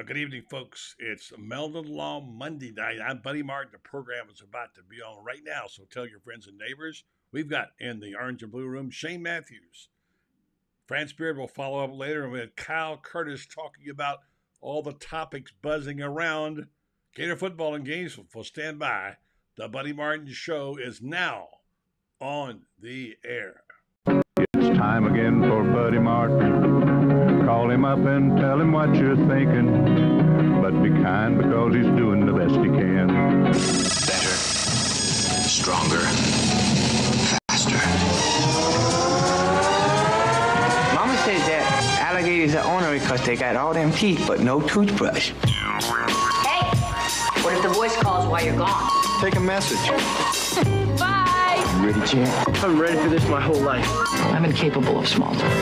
Good evening, folks. It's Meldon Law Monday night. I'm Buddy Martin. The program is about to be on right now, so tell your friends and neighbors. We've got in the orange and blue room Shane Matthews. France Beard will follow up later, and we had Kyle Curtis talking about all the topics buzzing around Gator football in Gainesville. So stand by. The Buddy Martin Show is now on the air. It's time again for Buddy Martin. Call him up and tell him what you're thinking. But be kind because he's doing the best he can. Better, stronger, faster. Mama says that alligators are ornery because they got all them teeth but no toothbrush. Hey, what if the voice calls while you're gone? Take a message. Bye. You ready, champ? I'm ready for this my whole life. I'm incapable of small talk.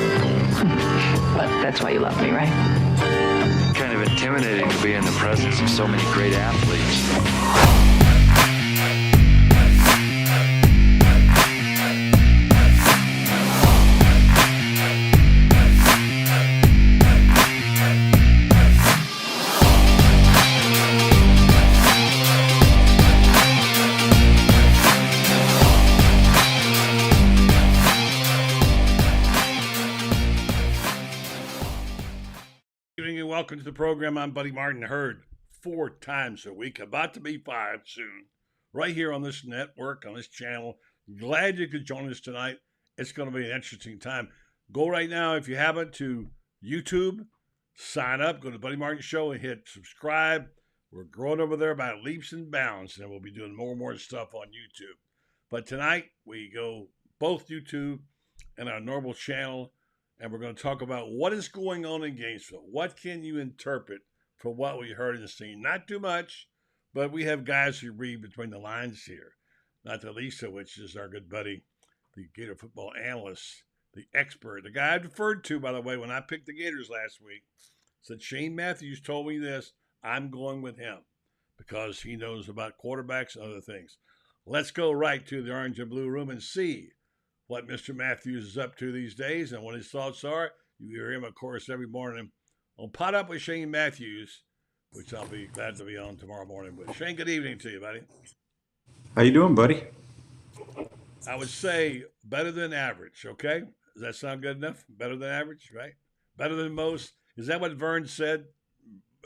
But that's why you love me, right? Kind of intimidating to be in the presence of so many great athletes. Welcome to the program. I'm Buddy Martin, heard 4 times a week, about to be 5 soon, right here on this network, on this channel. Glad you could join us tonight. It's going to be an interesting time. Go right now, if you haven't, to YouTube, sign up, go to the Buddy Martin Show and hit subscribe. We're growing over there by leaps and bounds, and we'll be doing more and more stuff on YouTube. But tonight, we go both YouTube and our normal channel, and we're going to talk about what is going on in Gainesville. What can you interpret from what we heard and seen? Not too much, but we have guys who read between the lines here. Not the least of which is our good buddy, the Gator football analyst, the expert, the guy I deferred to, by the way, when I picked the Gators last week. Said Shane Matthews told me this. I'm going with him because he knows about quarterbacks and other things. Let's go right to the orange and blue room and see what Mr. Matthews is up to these days and what his thoughts are. You hear him, of course, every morning on Pot Up with Shane Matthews, which I'll be glad to be on tomorrow morning with. Shane, good evening to you, buddy. How you doing, buddy? I would say better than average, okay? Does that sound good enough? Better than average, right? Better than most. Is that what Vern said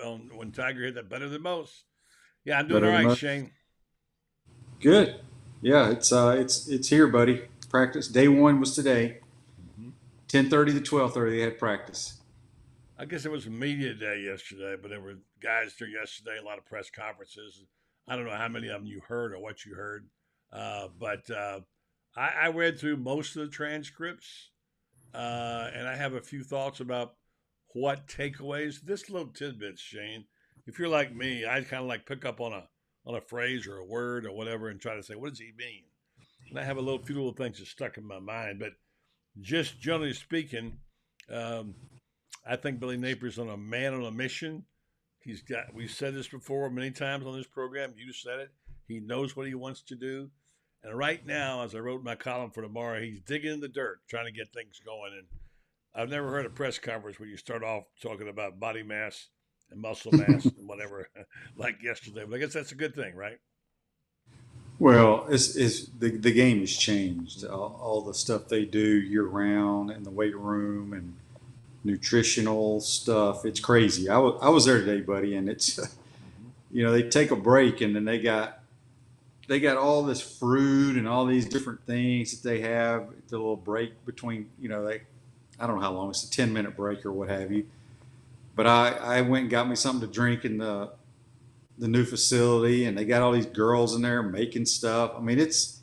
when Tiger hit that? Better than most. Yeah, I'm doing Better all right, most. Shane. Good. Yeah, it's here, buddy. Practice. Day 1 was today. 10:30 to 12:30 they had practice. I guess it was media day yesterday, but there were guys there yesterday, a lot of press conferences. I don't know how many of them you heard or what you heard, but I read through most of the transcripts, and I have a few thoughts about what takeaways. This little tidbits, Shane. If you're like me, I'd kind of like pick up on a phrase or a word or whatever and try to say, what does he mean? And I have few little things that stuck in my mind, but just generally speaking, I think Billy Napier's on a mission. We've said this before many times on this program. You said it. He knows what he wants to do. And right now, as I wrote my column for tomorrow, he's digging in the dirt, trying to get things going. And I've never heard a press conference where you start off talking about body mass and muscle mass and whatever, like yesterday. But I guess that's a good thing, right? Well, the game has changed. All the stuff they do year round in the weight room and nutritional stuff. It's crazy. I was there today, buddy, and it's they take a break and then they got all this fruit and all these different things that they have. The little break between I don't know how long. It's a 10-minute break or what have you. But I went and got me something to drink in the new facility, and they got all these girls in there making stuff. I mean, it's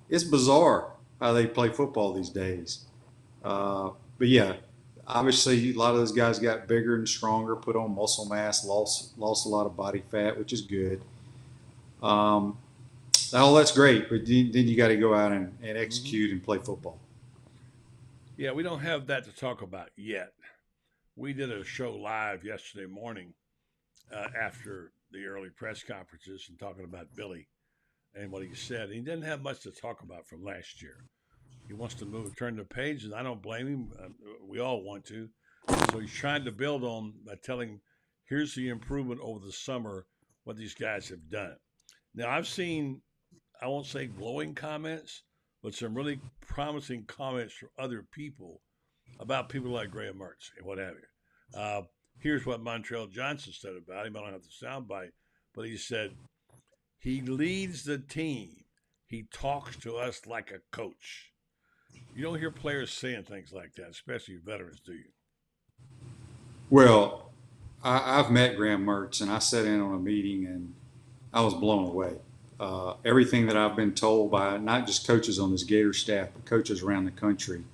bizarre how they play football these days. But yeah, obviously a lot of those guys got bigger and stronger, put on muscle mass, lost a lot of body fat, which is good. All that's great, but then you got to go out and execute and play football. Yeah, we don't have that to talk about yet. We did a show live yesterday morning after the early press conferences and talking about Billy and what he said. He didn't have much to talk about from last year. He wants to turn the page, and I don't blame him. We all want to. So he's trying to build on by telling here's the improvement over the summer, what these guys have done. Now, I've seen, I won't say glowing comments, but some really promising comments from other people about people like Graham Mertz and what have you. Here's what Montrell Johnson said about him. I don't have the soundbite, but he said, he leads the team. He talks to us like a coach. You don't hear players saying things like that, especially veterans, do you? Well, I've met Graham Mertz, and I sat in on a meeting, and I was blown away. Everything that I've been told by not just coaches on this Gator staff, but coaches around the country,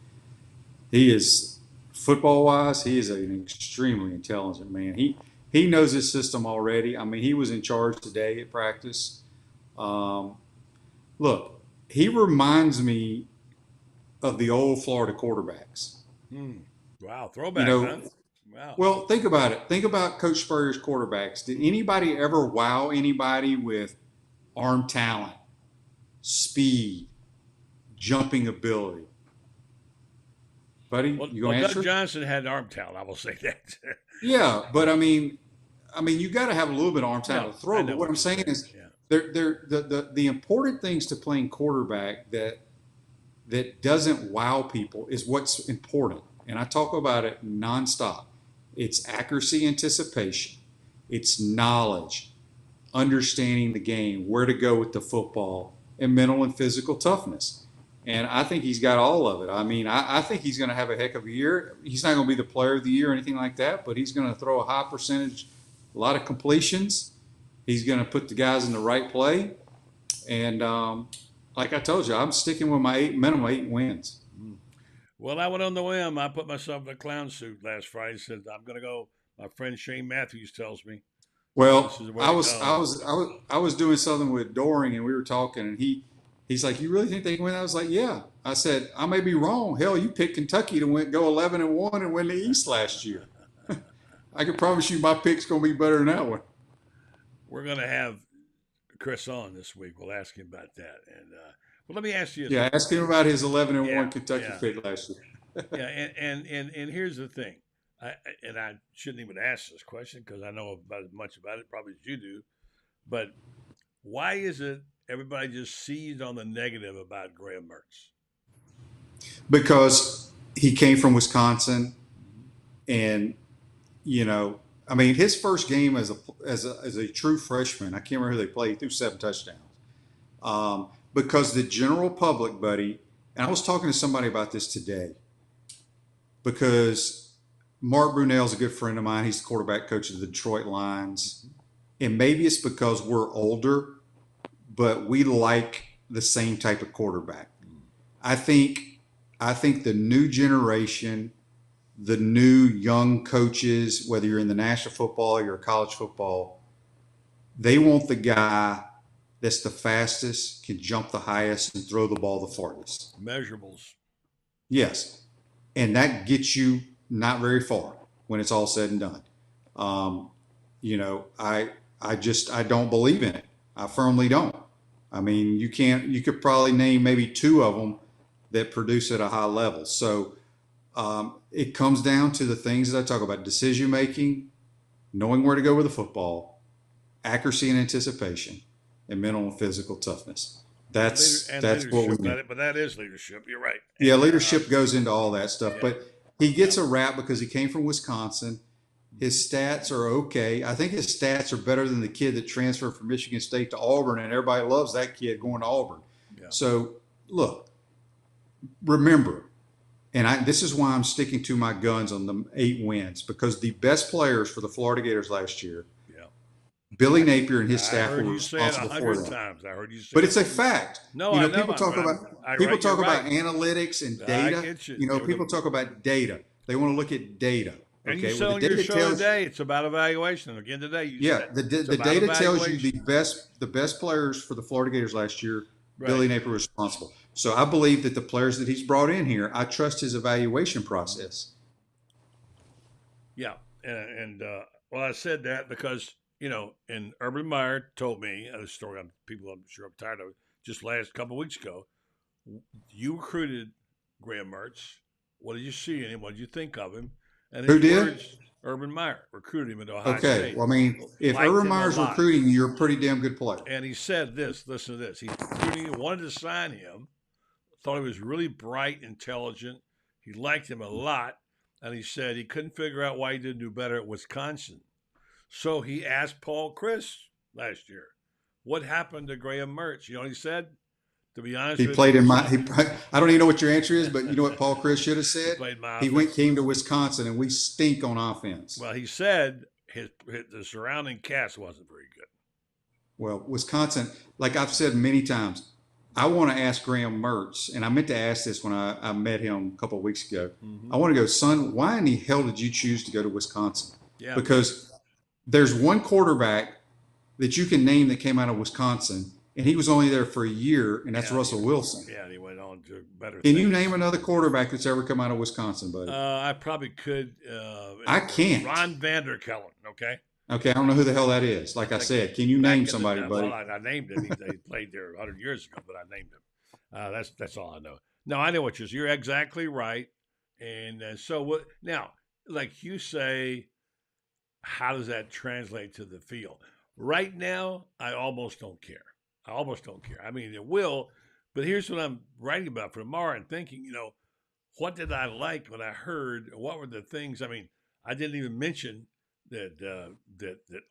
he is, football-wise, he is an extremely intelligent man. He knows his system already. I mean, he was in charge today at practice. Look, he reminds me of the old Florida quarterbacks. Wow, throwback, huh? Wow. Well, think about it. Think about Coach Spurrier's quarterbacks. Did anybody ever wow anybody with arm talent, speed, jumping ability? Buddy, you going to answer? Doug Johnson had arm talent. I will say that. Yeah, but I mean, you got to have a little bit of arm talent to throw. But what I'm saying is, the important things to playing quarterback that doesn't wow people is what's important. And I talk about it nonstop. It's accuracy, anticipation. It's knowledge, understanding the game, where to go with the football, and mental and physical toughness. And I think he's got all of it. I mean, I think he's going to have a heck of a year. He's not going to be the player of the year or anything like that, but he's going to throw a high percentage, a lot of completions. He's going to put the guys in the right play. And like I told you, I'm sticking with my minimum 8 wins. Well, I went on the whim. I put myself in a clown suit last Friday. Said I'm going to go. My friend Shane Matthews tells me. Well, I was doing something with Doring, and we were talking, and he's like, "You really think they can win?" I was like, "Yeah." I said, "I may be wrong. Hell, you picked Kentucky to go 11-1 and win the East last year. I can promise you, my pick's going to be better than that one." We're going to have Chris on this week. We'll ask him about that. And well, let me ask you. Yeah, ask him about his 11-1 Kentucky pick last year. Yeah, and here's the thing. I shouldn't even ask this question because I know about as much about it probably as you do. But why is it everybody just seized on the negative about Graham Mertz? Because he came from Wisconsin, and I mean, his first game as a true freshman, I can't remember who they played. He threw 7 touchdowns. Because the general public, buddy, and I was talking to somebody about this today, because Mark Brunell's a good friend of mine. He's the quarterback coach of the Detroit Lions. And maybe it's because we're older, but we like the same type of quarterback. I think the new generation, the new young coaches, whether you're in the National Football or you're college football, they want the guy that's the fastest, can jump the highest, and throw the ball the farthest. Measurables. Yes. And that gets you not very far when it's all said and done. I don't believe in it. I firmly don't. I mean, you could probably name maybe 2 of them that produce at a high level. So it comes down to the things that I talk about: decision making, knowing where to go with the football, accuracy and anticipation, and mental and physical toughness. That's what we need. But that is leadership. You're right. Yeah, leadership goes into all that stuff. Yeah. But he gets a rap because he came from Wisconsin. His stats are okay. I think his stats are better than the kid that transferred from Michigan State to Auburn, and everybody loves that kid going to Auburn. Yeah. So, look, remember, and this is why I'm sticking to my guns on the 8 wins, because the best players for the Florida Gators last year, Billy Napier and his staff were responsible for that. I heard you say but it's a fact. No, I know. People talk about analytics and data. People talk about data. They want to look at data. And you said on your show today, it's about evaluation. And again today, the data tells you the best players for the Florida Gators last year. Right. Billy Napier was responsible. So I believe that the players that he's brought in here, I trust his evaluation process. Yeah, and I said that because. And Urban Meyer told me a story. People, I'm sure, I'm tired of it. Just last couple of weeks ago, you recruited Graham Mertz. What did you see in him? What did you think of him? And who did? Urban Meyer recruited him at Ohio Okay. State. Well, I mean, if Liked Urban him a Meyer's lot. recruiting you, you're a pretty damn good player. And he said this, listen to this. He's recruiting him, wanted to sign him, thought he was really bright, intelligent. He liked him a lot. And he said he couldn't figure out why he didn't do better at Wisconsin. So he asked Paul Chris last year, what happened to Graham Mertz? You know what he said? To be honest, He played in my. I don't even know what your answer is, but you know what Paul Chris should have said. He came to Wisconsin, and we stink on offense. Well, he said the surrounding cast wasn't very good. Well, Wisconsin, like I've said many times, I want to ask Graham Mertz, and I meant to ask this when I met him a couple of weeks ago. I want to go, son, why in the hell did you choose to go to Wisconsin? Yeah. Because there's one quarterback that you can name that came out of Wisconsin, and he was only there for a year, and that's Russell Wilson. Yeah, and he went on to better Can things. you name another quarterback that's ever come out of Wisconsin, buddy? I probably could. I can't. Ron Vanderkellen, okay? Okay, I don't know who the hell that is. Like I said, can you name somebody, buddy? Well, I named him. They played there 100 years ago, but I named him. That's all I know. No, I know what you're exactly right. And so what? Now, like you say, how does that translate to the field? Right now, I almost don't care. I mean, it will, but here's what I'm writing about for tomorrow and thinking, what did I like when I heard? What were the things? I mean, I didn't even mention that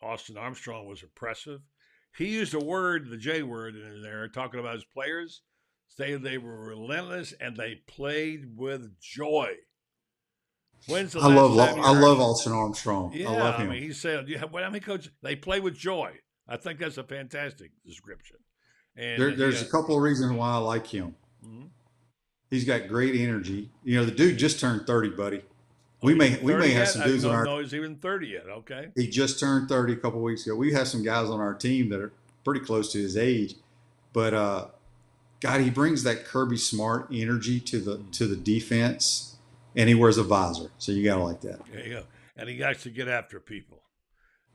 Austin Armstrong was impressive. He used a word, the J word in there, talking about his players. Saying they were relentless and they played with joy. When's the I love Austin Armstrong. Yeah, I love him. I mean, he said, coach, they play with joy. I think that's a fantastic description. And there's a couple of reasons why I like him. Mm-hmm. He's got great energy. The dude just turned 30, buddy. We may have some dudes on our. No, he's even 30 yet. Okay. He just turned 30 a couple of weeks ago. We have some guys on our team that are pretty close to his age, but God, he brings that Kirby Smart energy to the defense, and he wears a visor, so you gotta like that. There you go. And he likes to get after people,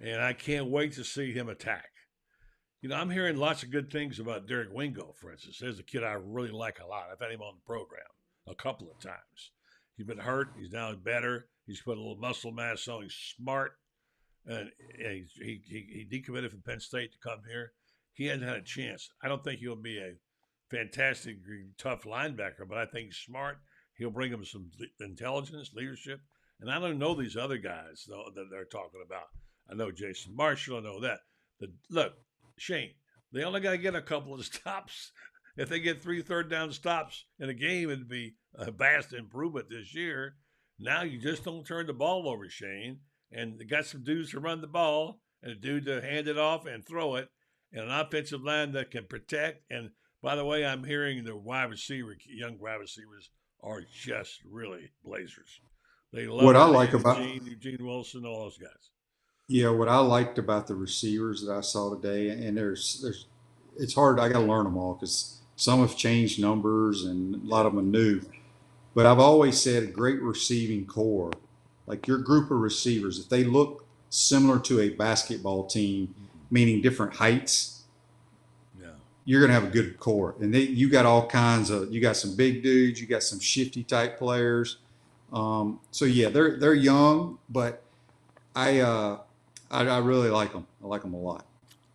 and I can't wait to see him attack. I'm hearing lots of good things about Derek Wingo, for instance. There's a kid I really like a lot. I've had him on the program a couple of times. He's been hurt. He's now better. He's put a little muscle mass on. He's smart. And he decommitted from Penn State to come here. He hasn't had a chance. I don't think he'll be a fantastic, tough linebacker, but I think he's smart. He'll bring him some intelligence, leadership. And I don't know these other guys that they're talking about. I know Jason Marshall. I know that. Look, Shane, they only got to get a couple of stops. If they get 3 third-down stops in a game, it'd be a vast improvement this year. Now you just don't turn the ball over, Shane. And they got some dudes to run the ball and a dude to hand it off and throw it, and an offensive line that can protect. And by the way, I'm hearing the young wide receivers are just really blazers. They love what I like about Eugene Wilson, all those guys. Yeah, what I liked about the receivers that I saw today, and it's hard. I got to learn them all because some have changed numbers and a lot of them are new. But I've always said a great receiving core, like your group of receivers, if they look similar to a basketball team, meaning different heights, you're going to have a good core. And you got all kinds of, you got some big dudes, you got some shifty type players. So yeah, they're young, but I really like them. I like them a lot.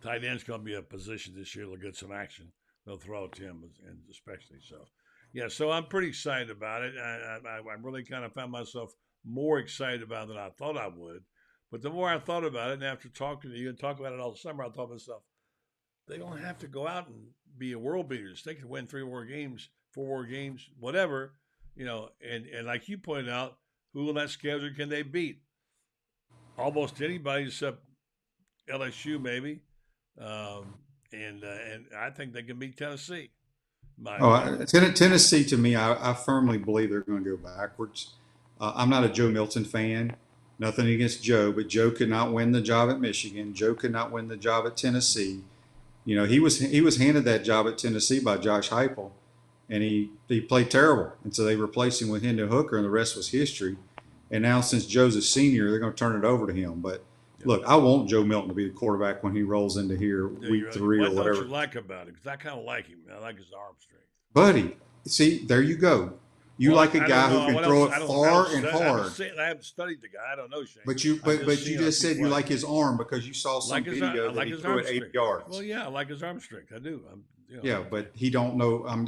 Tight end's going to be a position this year. They'll get some action. They'll throw it to him, and especially so. Yeah, so I'm pretty excited about it. I really kind of found myself more excited about it than I thought I would. But the more I thought about it, and after talking to you and talking about it all summer, I thought to myself, they don't have to go out and be a world beaters. They can win 3 more games, 4 more games, whatever, and like you pointed out, who on that schedule can they beat? Almost anybody except LSU, maybe. And I think they can beat Tennessee. Tennessee, to me, I firmly believe they're going to go backwards. I'm not a Joe Milton fan. Nothing against Joe, but Joe could not win the job at Michigan. Joe could not win the job at Tennessee. He was handed that job at Tennessee by Josh Heupel, and he played terrible. And so they replaced him with Hendon Hooker, and the rest was history. And now since Joe's a senior, they're going to turn it over to him. But look, I want Joe Milton to be the quarterback when he rolls into here week 3 or whatever. What don't you like about it? Because I kind of like him. I like his arm strength. Buddy, see, there you go. You like a I guy don't who know. can throw it I don't- far I and don't- hard. I haven't studied the guy. I don't know, Shane. But you seen just a few said you plays. like his arm because you saw some video that he threw it 80 strength. yards. Well, yeah, I like his arm strength. I do. Yeah, but he don't know.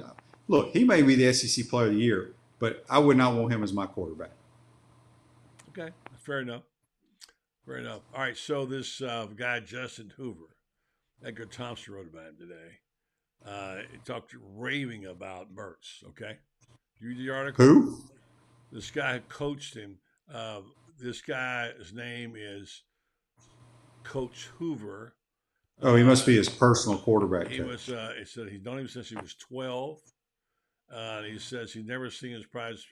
Look, he may be the SEC Player of the Year, but I would not want him as my quarterback. Okay, fair enough. Fair enough. All right, so this guy Justin Hoover, Edgar Thompson wrote about him today. He talked raving about Mertz. Okay, you read the article. Who? This guy who coached him. This guy's name is Coach Hoover. Oh, he must be his personal quarterback He coach. was. He said he's known him since he was 12. He says he's never seen his prize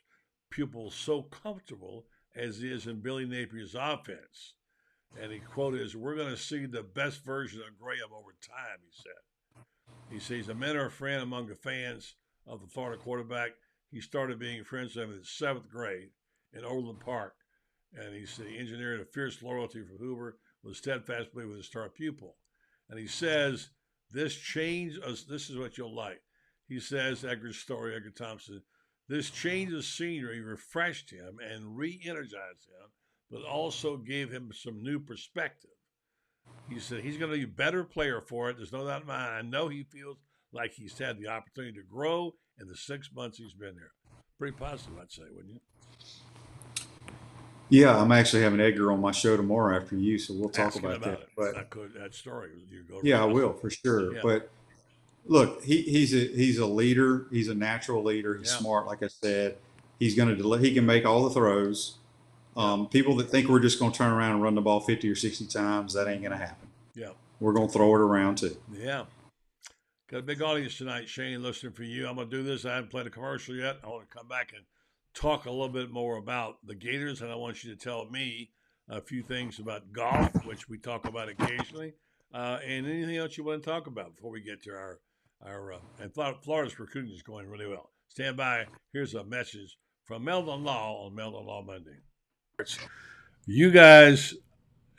pupil so comfortable as he is in Billy Napier's offense. And he quoted as, "We're going to see the best version of Graham over time," he said. He says he's a mentor and friend among the fans of the Florida quarterback. He started being friends with him in 7th grade in Overland Park. And he said he engineered a fierce loyalty for Hoover with a steadfast belief with his star pupil. And he says, this change, this is what you'll like. He says, Edgar Thompson, this change of scenery refreshed him and re-energized him, but also gave him some new perspective. He said he's going to be a better player for it. There's no doubt in my mind. I know he feels like he's had the opportunity to grow in the 6 months he's been there. Pretty positive, I'd say, wouldn't you? Yeah, I'm actually having Edgar on my show tomorrow after you, so we'll talk about that. It. But that story, you go. Yeah, I will for sure. Yeah. But look, he's a leader. He's a natural leader. He's smart, like I said. He's going to he can make all the throws. People that think we're just going to turn around and run the ball 50 or 60 times, that ain't going to happen. Yeah, we're going to throw it around too. Yeah. Got a big audience tonight, Shane, listening for you. I'm going to do this. I haven't played a commercial yet. I want to come back and talk a little bit more about the Gators, and I want you to tell me a few things about golf, which we talk about occasionally, and anything else you want to talk about before we get to our and Florida's recruiting is going really well. Stand by. Here's a message from Meldon Law on Meldon Law Monday. You guys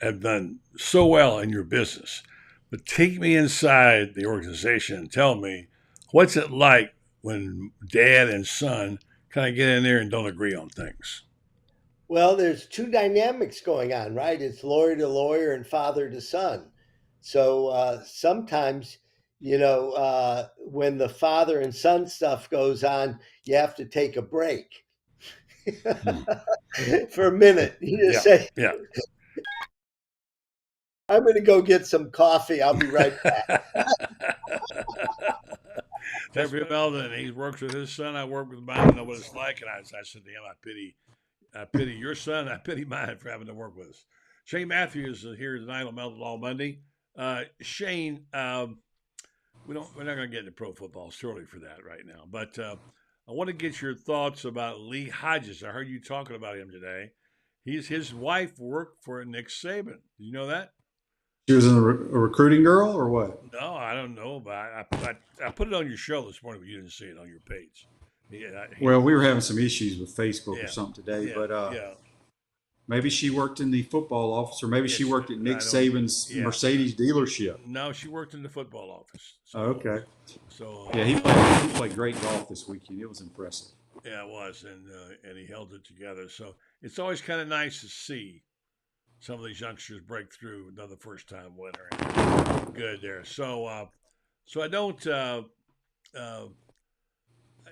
have done so well in your business, but take me inside the organization and tell me, what's it like when dad and son kind of get in there and don't agree on things? Well, there's two dynamics going on, right? It's lawyer to lawyer and father to son. So sometimes, when the father and son stuff goes on, you have to take a break for a minute. You just say, I'm going to go get some coffee. I'll be right back. Every Meldon, he works with his son. I work with mine. I know what it's like. And I said to him, I pity your son. I pity mine for having to work with us. Shane Matthews is here tonight on Meldon Law Monday. Shane, we're not going to get into pro football. It's too early for that right now. But I want to get your thoughts about Lee Hodges. I heard you talking about him today. His wife worked for Nick Saban. Did you know that? She was a recruiting girl or what? No, I don't know. But I put it on your show this morning, but you didn't see it on your page. Well, we were having some issues with Facebook or something today, but maybe she worked in the football office, or maybe she worked at Nick Saban's Mercedes dealership. No, she worked in the football office. So, okay. So he played great golf this weekend. It was impressive. Yeah, it was, and he held it together. So it's always kind of nice to see some of these youngsters break through another first-time winner. Good there. So I don't.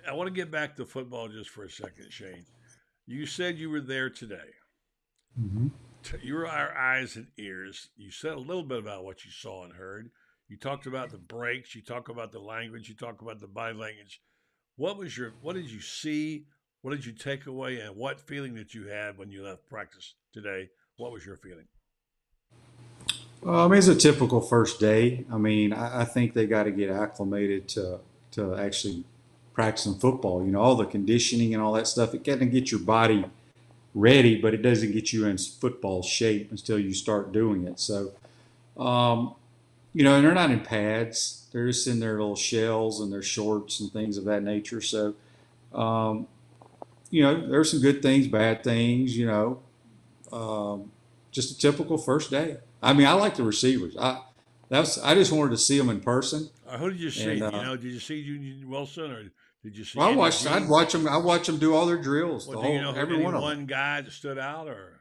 I want to get back to football just for a second, Shane. You said you were there today. Mm-hmm. You were our eyes and ears. You said a little bit about what you saw and heard. You talked about the breaks. You talked about the language. You talked about the body language. What did you see? What did you take away? And what feeling did you have when you left practice today? What was your feeling? It's a typical first day. I think they got to get acclimated to actually practicing football. All the conditioning and all that stuff. It kind of gets your body ready, but it doesn't get you in football shape until you start doing it. So, and they're not in pads. They're just in their little shells and their shorts and things of that nature. So, there's some good things, bad things, just a typical first day. I like the receivers. I just wanted to see them in person. Who did you see? Did you see Union Wilson, or did Did you see? Well, Andy I'd G? watch them. I watch them do all their drills. Well, The do you whole, know every any one of them. one guy that stood out, or?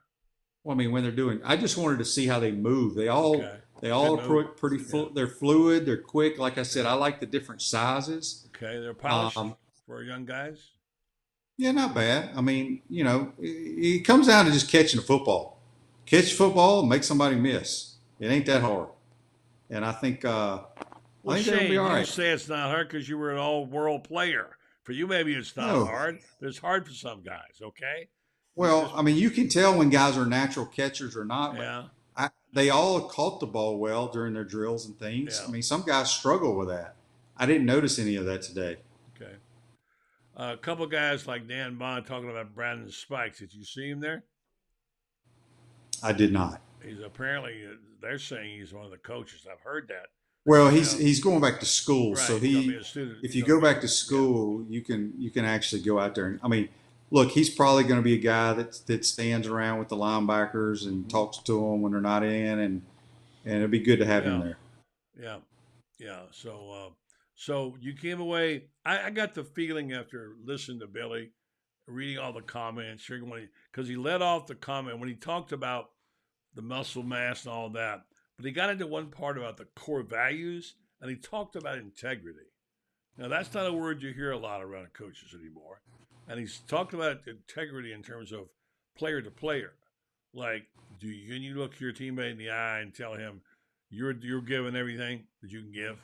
Well, I mean, when they're doing, I just wanted to see how they move. They all Okay. are pretty Yeah. They're fluid. They're quick. Like I said, I like the different sizes. Okay, they're polished for young guys. Yeah, not bad. I mean, it comes down to just catching the football. Catch football, make somebody miss. It ain't that hard. And I think I think they'll Shane, be all you right. say it's not hard because you were an all-world player. For you, maybe it's not No. hard, but it's hard for some guys. Okay. Well, I mean, you can tell when guys are natural catchers or not. Yeah. They all caught the ball well during their drills and things. Yeah. I mean, some guys struggle with that. I didn't notice any of that today. Okay. A couple of guys like Dan Bond talking about Brandon Spikes. Did you see him there? I did not. He's apparently, they're saying he's one of the coaches. I've heard that. Well, he's going back to school, Right, so he's gonna be a student. if you go back to school, you can actually go out there and, I mean, look, he's probably going to be a guy that stands around with the linebackers and talks to them when they're not in, and it'd be good to have him there. Yeah. So you came away. I got the feeling after listening to Billy, reading all the comments, because he led off the comment when he talked about the muscle mass and all that. But he got into one part about the core values, and he talked about integrity. Now, that's not a word you hear a lot around coaches anymore. And he's talked about integrity in terms of player to player. Like, can you look your teammate in the eye and tell him you're giving everything that you can give?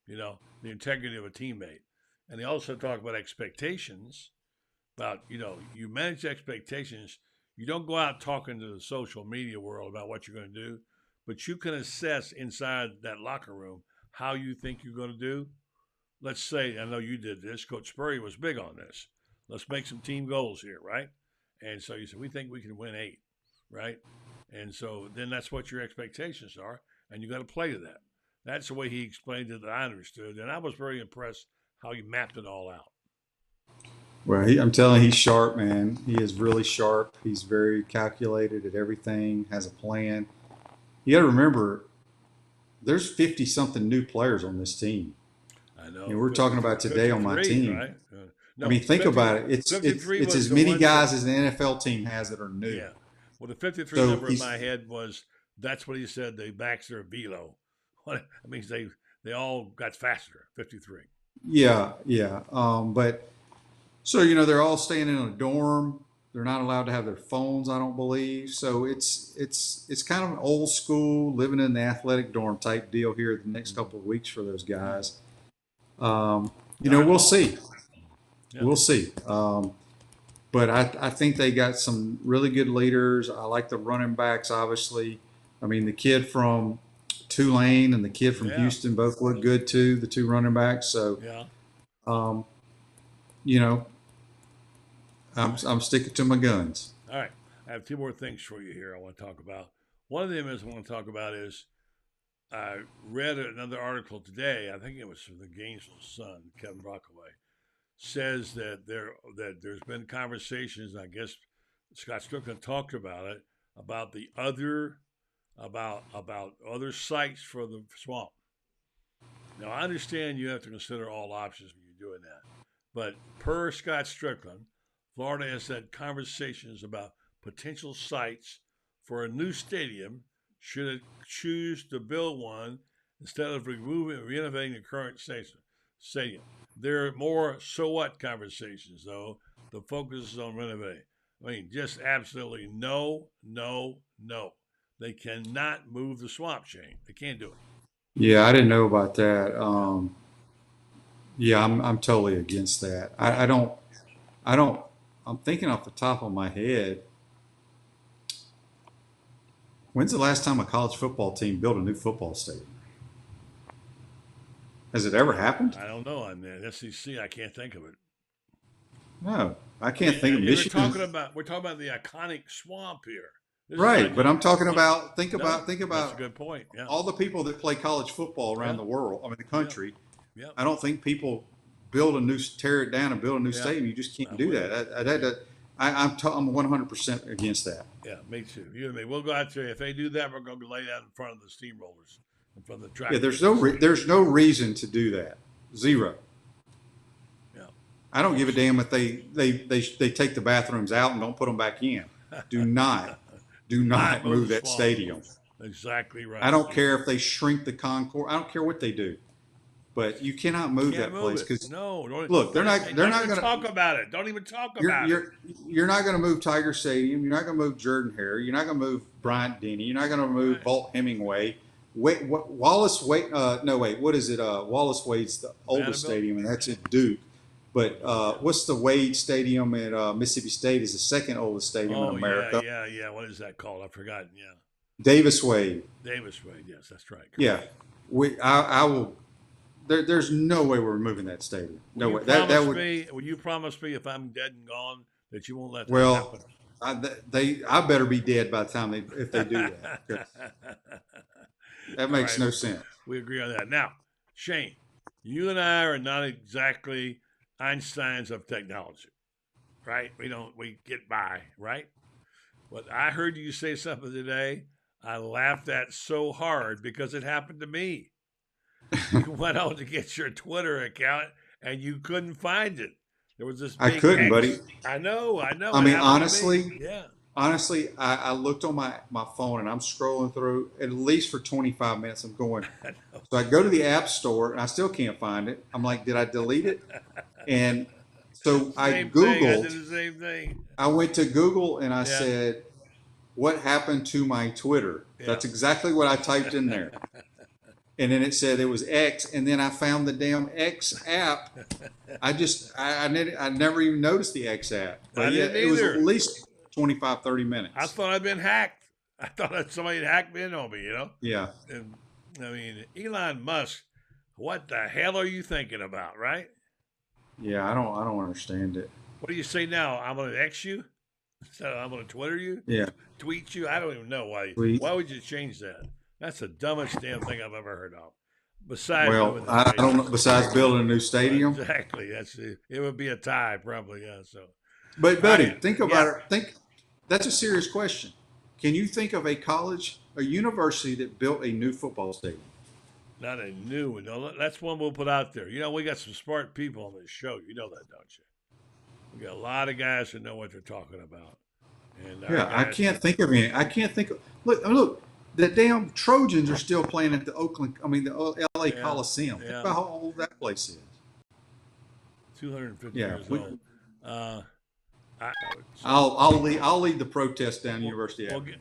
The integrity of a teammate. And he also talked about expectations, about, you manage expectations. You don't go out talking to the social media world about what you're going to do, but you can assess inside that locker room how you think you're going to do. Let's say, I know you did this, Coach Spurrier was big on this. Let's make some team goals here, right? And so you said, we think we can win 8, right? And so then that's what your expectations are, and you got to play to that. That's the way he explained it that I understood, and I was very impressed how he mapped it all out. Well, I'm telling you, he's sharp, man. He is really sharp. He's very calculated at everything, has a plan. You got to remember, there's 50-something new players on this team. I know. And we're talking about today on my team. Right? No, I mean, think 50, about it. It's as many guys as the NFL team has that are new. Yeah. Well, the 53 So number in my head was, that's what he said, the Baxter of Ville. That means they all got faster, 53. Yeah. But so, they're all staying in a dorm. They're not allowed to have their phones, I don't believe. So it's kind of an old school living in the athletic dorm type deal here the next couple of weeks for those guys. We'll see. Yeah. We'll see. But I think they got some really good leaders. I like the running backs, obviously. I mean, the kid from Tulane and the kid from Houston both look good too, the two running backs. So, I'm sticking to my guns. All right. I have 2 more things for you here I want to talk about. One of them is I read another article today. I think it was from the Gainesville Sun, Kevin Rockaway, says that there's been conversations, I guess Scott Strickland talked about it, about the other sites for the swamp. Now, I understand you have to consider all options when you're doing that. But per Scott Strickland, Florida has had conversations about potential sites for a new stadium should it choose to build one instead of removing and renovating the current stadium. There are more so what conversations, though. The focus is on renovating. I mean, just absolutely no. They cannot move the swamp, Shane. They can't do it. Yeah, I didn't know about that. I'm totally against that. I'm thinking off the top of my head. When's the last time a college football team built a new football stadium? Has it ever happened? I don't know. I'm the SEC. I can't think of it. No, I can't think of Michigan. We're talking about the iconic swamp here. Right, but I'm talking about think about That's a good point. Yeah. all the people that play college football around the world. I mean, the country. Yeah. I don't think people tear it down and build a new stadium. You just can't do that. I'm 100% against that. Yeah, me too. You and me. We'll go out there. If they do that, we're going to lay down in front of the steamrollers, in front of the track. Yeah, there's no reason to do that. Zero. Yeah. I don't give a damn if they take the bathrooms out and don't put them back in. Do not move that stadium. Exactly right. I don't care if they shrink the concourse. I don't care what they do, but you cannot move that place because look, they're not going to talk about it. Don't even talk about it. You're not going to move Tiger Stadium. You're not going to move Jordan Hare. You're not going to move Bryant Denny. You're not going to move Walt Hemingway. Wallace Wade. What is it? Wallace Wade's the oldest stadium, and that's at Duke. But what's the Wade Stadium at Mississippi State? Is the second oldest stadium in America. Yeah. What is that called? I've forgotten. Yeah. Davis Wade. Yes, that's right. Correct. Yeah. I will. There's no way we're moving that stadium. No way. Will you promise me if I'm dead and gone that you won't let that happen? I better be dead by the time if they do that. That makes no sense. We agree on that. Now, Shane, you and I are not exactly Einsteins of technology, right? We get by, right? But I heard you say something today. I laughed at so hard because it happened to me. You went out to get your Twitter account and you couldn't find it. There was this big I couldn't, X. buddy. I know. I mean, honestly, yeah. Honestly, I looked on my phone and I'm scrolling through at least for 25 minutes. I'm going. So I go to the App Store and I still can't find it. I'm like, did I delete it? And so I Googled. I did the same thing. I went to Google and I said, what happened to my Twitter? Yeah. That's exactly what I typed in there. And then it said it was X, and then I found the damn X app. I never even noticed the X app. But it was at least 25, 30 minutes. I thought I'd been hacked. I thought somebody had hacked in on me, Yeah. And, I mean, Elon Musk, what the hell are you thinking about, right? Yeah, I don't understand it. What do you say now? I'm going to X you? So I'm going to Twitter you? Yeah. Tweet you? I don't even know why. Why would you change that? That's the dumbest damn thing I've ever heard of. Besides, I don't know. Besides building a new stadium, exactly. It would be a tie, probably. Yeah. So, but buddy, think about it. That's a serious question. Can you think of a university that built a new football stadium? Not a new one. No, that's one we'll put out there. We got some smart people on this show. You know that, don't you? We got a lot of guys who know what they're talking about. And I can't think of any. Look. The damn Trojans are still playing at the LA Coliseum. Think about how old that place is. 250 years old. I'll lead the protest down University Avenue.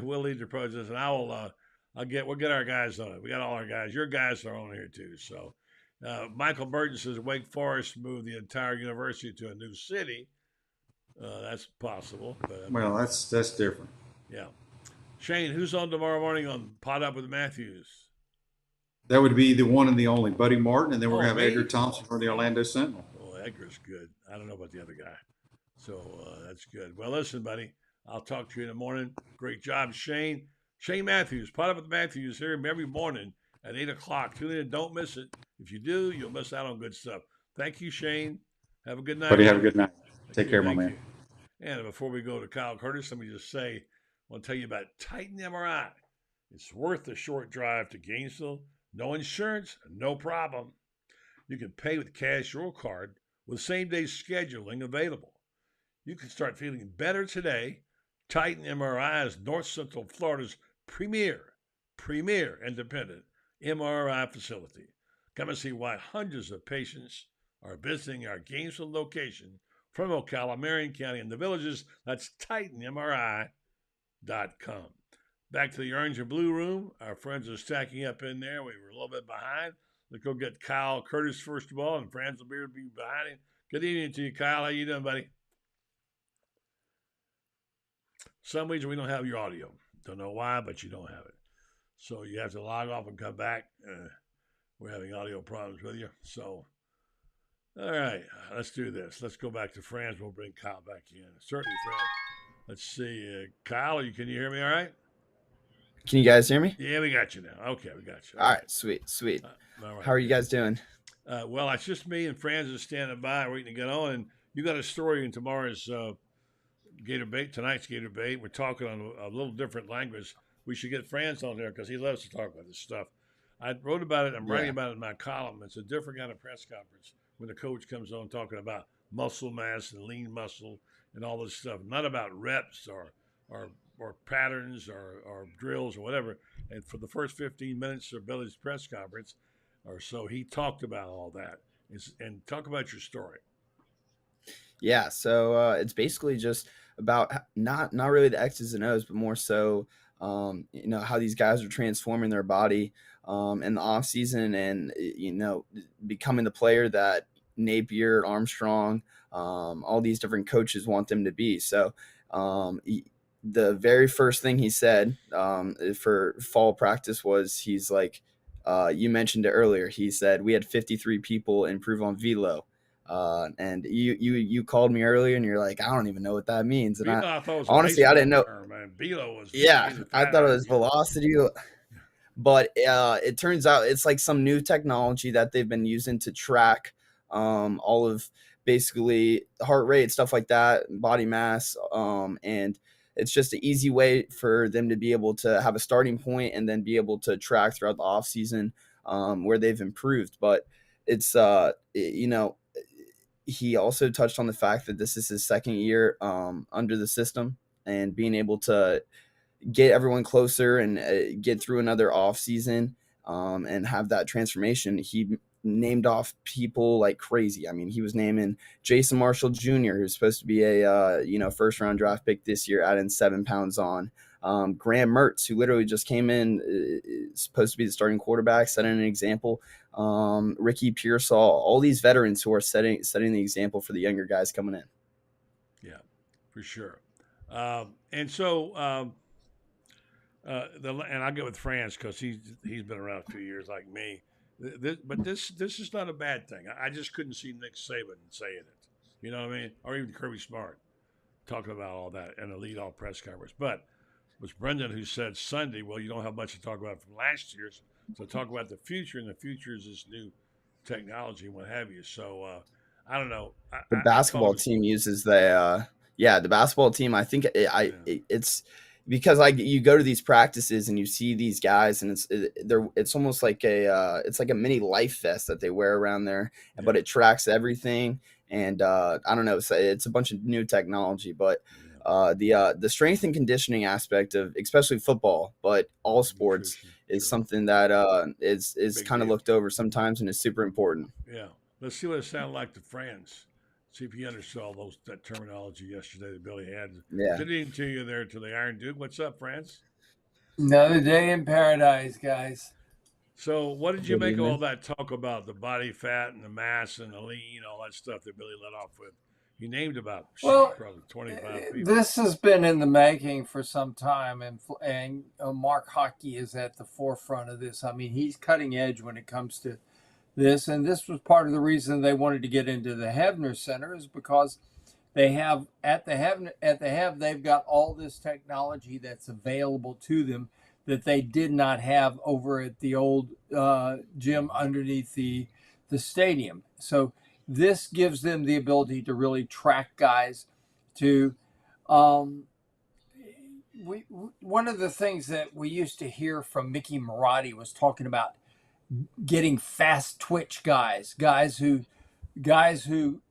We'll lead the protest, and we'll get our guys on it. We got all our guys. Your guys are on here too. So, Michael Mertz says Wake Forest moved the entire university to a new city. That's possible. But, that's different. Yeah. Shane, who's on tomorrow morning on Pot Up with Matthews? That would be the one and the only Buddy Martin, and then we're going to have Edgar Thompson from the Orlando Sentinel. Oh, Edgar's good. I don't know about the other guy. So that's good. Well, listen, buddy, I'll talk to you in the morning. Great job, Shane. Shane Matthews, Pot Up with Matthews, hear him every morning at 8 o'clock. Tune in, don't miss it. If you do, you'll miss out on good stuff. Thank you, Shane. Have a good night. Buddy, have a good night. Take care, my man. And before we go to Kyle Curtis, let me just say, I want to tell you about Titan MRI. It's worth the short drive to Gainesville. No insurance, no problem. You can pay with cash or card with same-day scheduling available. You can start feeling better today. Titan MRI is North Central Florida's premier independent MRI facility. Come and see why hundreds of patients are visiting our Gainesville location from Ocala, Marion County, and the villages. That's TitanMRI.com. Back to the orange and blue room. Our friends are stacking up in there. We were a little bit behind. Let's go get Kyle Curtis first of all, and Franz will be behind him. Good evening to you, Kyle. How you doing, buddy? Some reason we don't have your audio. Don't know why, but you don't have it. So you have to log off and come back. We're having audio problems with you. So, all right, let's do this. Let's go back to Franz. We'll bring Kyle back in. Certainly, Franz. Let's see. Kyle, can you hear me all right? Can you guys hear me? Yeah, we got you now. Okay, we got you. All right, sweet. All right. How are you guys doing? Well, it's just me and Franz is standing by waiting to get on. And you got a story in tomorrow's Gator Bait, tonight's Gator Bait. We're talking on a little different language. We should get Franz on there because he loves to talk about this stuff. I wrote about it. I'm writing about it in my column. It's a different kind of press conference. when the coach comes on talking about muscle mass and lean muscle and all this stuff, not about reps or patterns or drills or whatever. And for the first 15 minutes of Billy's press conference or so, he talked about all that. And talk about your story. Yeah, so it's basically just about not really the X's and O's, but more so, how these guys are transforming their body in the off season, and becoming the player that Napier, Armstrong, all these different coaches want them to be. So the very first thing he said for fall practice was, he's like, you mentioned it earlier. He said we had 53 people improve on Ville. And you called me earlier and you're like, I don't even know what that means. And I thought it was honestly, I didn't know. Man. Ville was, I thought it was velocity, but it turns out it's like some new technology that they've been using to track all of basically heart rate, stuff like that, body mass. And it's just an easy way for them to be able to have a starting point and then be able to track throughout the off season where they've improved. But it's, he also touched on the fact that this is his second year under the system, and being able to get everyone closer and get through another off season and have that transformation. He named off people like crazy. I mean, he was naming Jason Marshall Jr., who's supposed to be a first round draft pick this year, adding 7 pounds on. Graham Mertz, who literally just came in, is supposed to be the starting quarterback, setting an example. Ricky Pearsall, all these veterans who are setting the example for the younger guys coming in. Yeah, for sure. And so, and I'll get with France because he's been around a few years like me. But this is not a bad thing. I just couldn't see Nick Saban saying it. You know what I mean? Or even Kirby Smart talking about all that in a lead-off press conference. But it was Brendan who said Sunday, well, you don't have much to talk about from last year's. So talk about the future, and the future is this new technology and what have you. So I don't know. The basketball team uses the basketball team. I think it's because you go to these practices and you see these guys, and it's almost like it's like a mini life vest that they wear around there, but it tracks everything. And I don't know, it's a bunch of new technology, but the strength and conditioning aspect of especially football, but all sports is something that is kind of looked over sometimes and is super important. Yeah, let's see what it sounded like to France. See if you understood all that terminology yesterday that Billy had. Yeah. Good evening to you there, to the Iron Duke. What's up, France? Another day in paradise, guys. So what did you make of all that talk about the body fat and the mass and the lean, all that stuff that Billy led off with? He named about probably 25 people. This has been in the making for some time, and Mark Hockey is at the forefront of this. I mean, he's cutting edge when it comes to this, and this was part of the reason they wanted to get into the Hebner Center, is because they have at the Heb they've got all this technology that's available to them that they did not have over at the old gym underneath the stadium. So this gives them the ability to really track guys. To one of the things that we used to hear from Mickey Marotti was talking about getting fast twitch guys who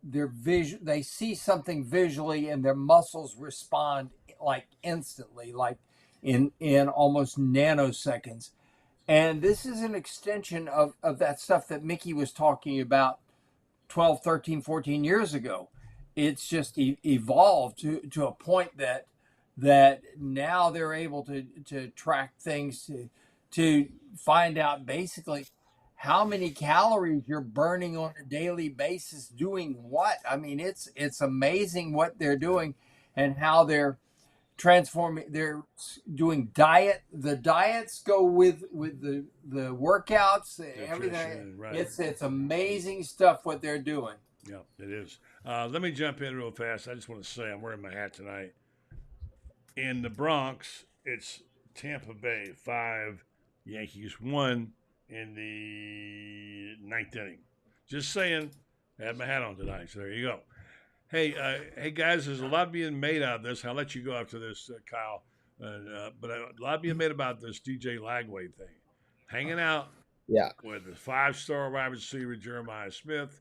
their vision, they see something visually and their muscles respond like instantly, like in almost nanoseconds. And this is an extension of that stuff that Mickey was talking about 12, 13, 14 years ago. It's just evolved to a point that now they're able to track things to find out basically how many calories you're burning on a daily basis doing what. I mean, it's amazing what they're doing and how they're transforming. They're doing diet. The diets go with the workouts, everything. Right. It's amazing stuff what they're doing. Yeah, it is. Let me jump in real fast. I just want to say I'm wearing my hat tonight. In the Bronx, it's Tampa Bay 5, Yankees 1 in the 9th inning. Just saying, I have my hat on tonight, so there you go. Hey guys, there's a lot being made out of this. I'll let you go after this, Kyle. But a lot being made about this DJ Lagway thing. Hanging out with the 5-star wide receiver Jeremiah Smith,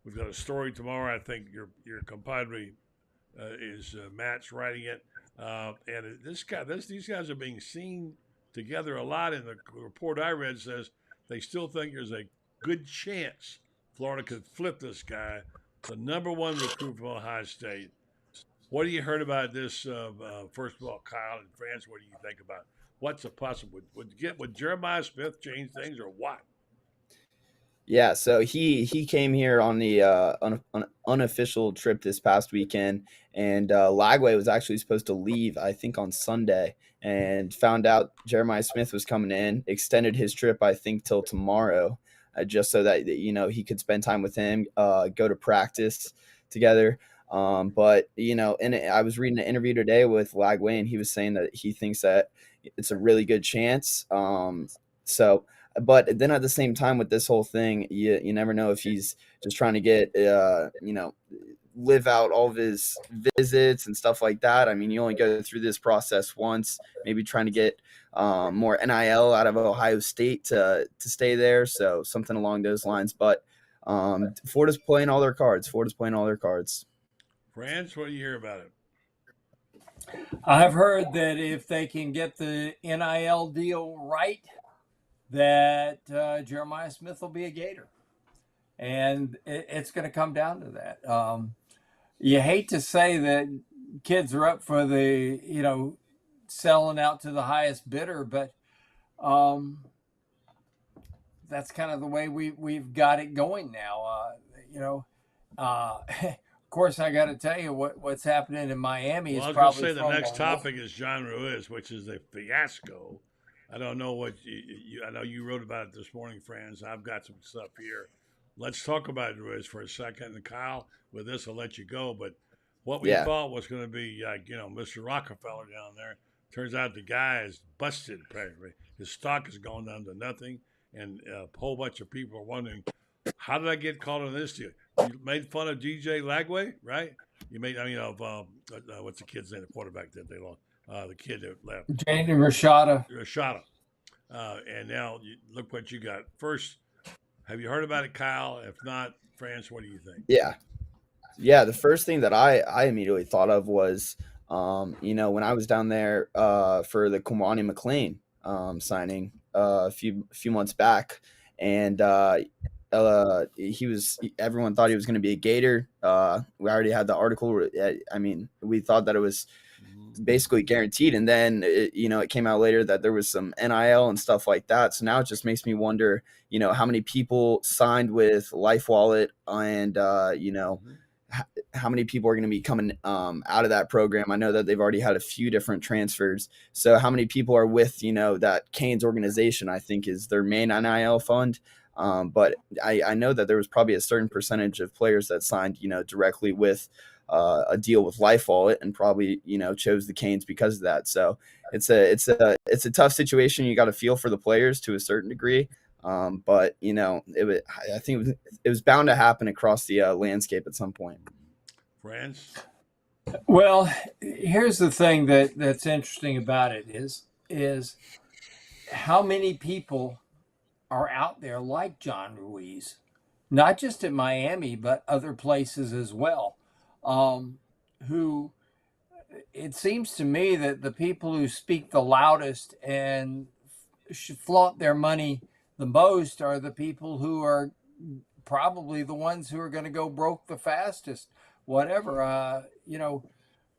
We've got a story tomorrow. I think your compadre is Matt's writing it, and these guys are being seen together a lot. And the report I read says they still think there's a good chance Florida could flip this guy, the number one recruit from Ohio State. What do you heard about this? First of all, Kyle and France, what do you think about it? What's a possible? Would Jeremiah Smith change things or what? Yeah, so he came here on the on an unofficial trip this past weekend, and Lagway was actually supposed to leave, I think, on Sunday, and found out Jeremiah Smith was coming in, extended his trip, I think, till tomorrow, just so that he could spend time with him, go to practice together. But and I was reading an interview today with Lagway, and he was saying that he thinks that it's a really good chance. But then at the same time with this whole thing, you never know if he's just trying to get, live out all of his visits and stuff like that. I mean, you only go through this process once, maybe trying to get more NIL out of Ohio State to stay there. So something along those lines. But Florida's playing all their cards. France, what do you hear about it? I've heard that if they can get the NIL deal right, that Jeremiah Smith will be a Gator. And it's going to come down to that. You hate to say that kids are up for the, selling out to the highest bidder, but that's kind of the way we've got it going now. Of course, I got to tell you what's happening in Miami is probably. I was going to say the next topic is John Ruiz, which is a fiasco. I don't know what I know you wrote about it this morning, Franz. I've got some stuff here. Let's talk about Ruiz for a second. And Kyle, with this, I'll let you go. But what we thought was going to be Mr. Rockefeller down there, turns out the guy is busted, apparently. His stock has gone down to nothing. And a whole bunch of people are wondering, how did I get caught on this deal? You made fun of DJ Lagway, right? You made, what's the kid's name, the quarterback that they lost? The kid that left. Jamie Rashada. And now look what you got. First, have you heard about it, Kyle? If not, France, what do you think? Yeah. The first thing that I immediately thought of was, when I was down there for the Kwani McLean signing a few months back, and everyone thought he was going to be a Gator. We already had the article. I mean, we thought that it was basically guaranteed, and then it came out later that there was some NIL and stuff like that. So now it just makes me wonder, how many people signed with Life Wallet, and how many people are going to be coming out of that program. I know that they've already had a few different transfers. So how many people are with that Canes organization, I think, is their main NIL fund. But I know that there was probably a certain percentage of players that signed directly with a deal with Life Wallet, and probably chose the Canes because of that. So it's a tough situation. You got to feel for the players to a certain degree, but I think it was bound to happen across the landscape at some point. France? Well, here's the thing that's interesting about it is how many people are out there like John Ruiz, not just in Miami but other places as well. Who it seems to me that the people who speak the loudest and should flaunt their money the most are the people who are probably the ones who are going to go broke the fastest. Whatever,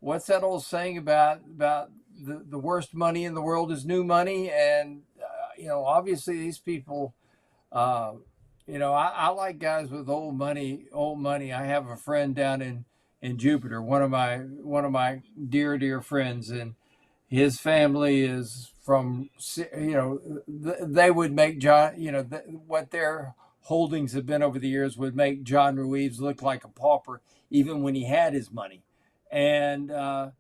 what's that old saying about the worst money in the world is new money? And, obviously these people, I like guys with old money. I have a friend down in Jupiter, one of my dear friends, and his family is from, they would make John, what their holdings have been over the years would make John Ruiz look like a pauper, even when he had his money. And, the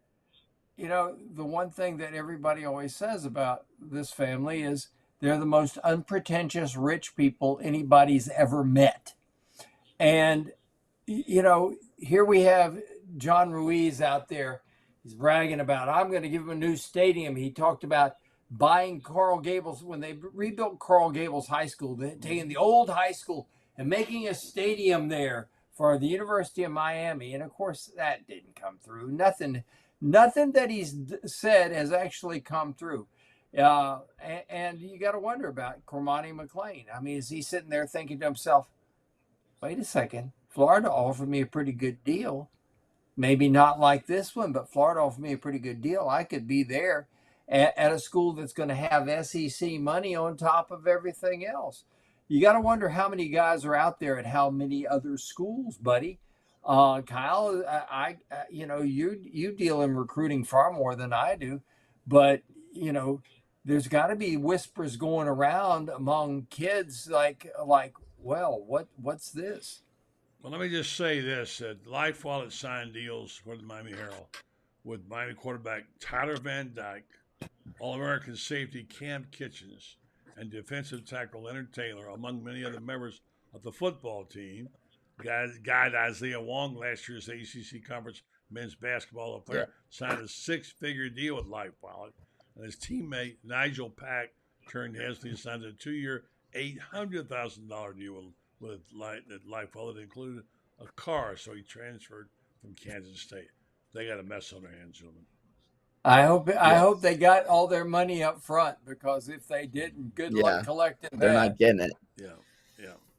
one thing that everybody always says about this family is they're the most unpretentious rich people anybody's ever met. And, here we have John Ruiz out there. He's bragging about, I'm going to give him a new stadium. He talked about buying Coral Gables when they rebuilt Coral Gables High School, taking the old high school and making a stadium there for the University of Miami, and of course that didn't come through. Nothing that he's said has actually come through. And you got to wonder about Cormani McLean. I mean, is he sitting there thinking to himself, wait a second, Florida offered me a pretty good deal. Maybe not like this one, but Florida offered me a pretty good deal. I could be there at a school that's going to have SEC money on top of everything else. You got to wonder how many guys are out there at how many other schools, buddy. Kyle, you deal in recruiting far more than I do, but there's got to be whispers going around among kids like, well, what's this? Well, let me just say this: Life Wallet signed deals for the Miami Herald with Miami quarterback Tyler Van Dyke, All-American safety Cam Kitchens, and defensive tackle Leonard Taylor, among many other members of the football team. Guy Isaiah Wong, last year's ACC Conference men's basketball player, signed a six-figure deal with Life Wallet, and his teammate Nigel Pack turned heads and signed a 2-year, $800,000 deal with Life Wallet that included a car, so he transferred from Kansas State. They got a mess on their hands, gentlemen. I hope they got all their money up front, because if they didn't, good luck collecting that. They're not getting it. Yeah.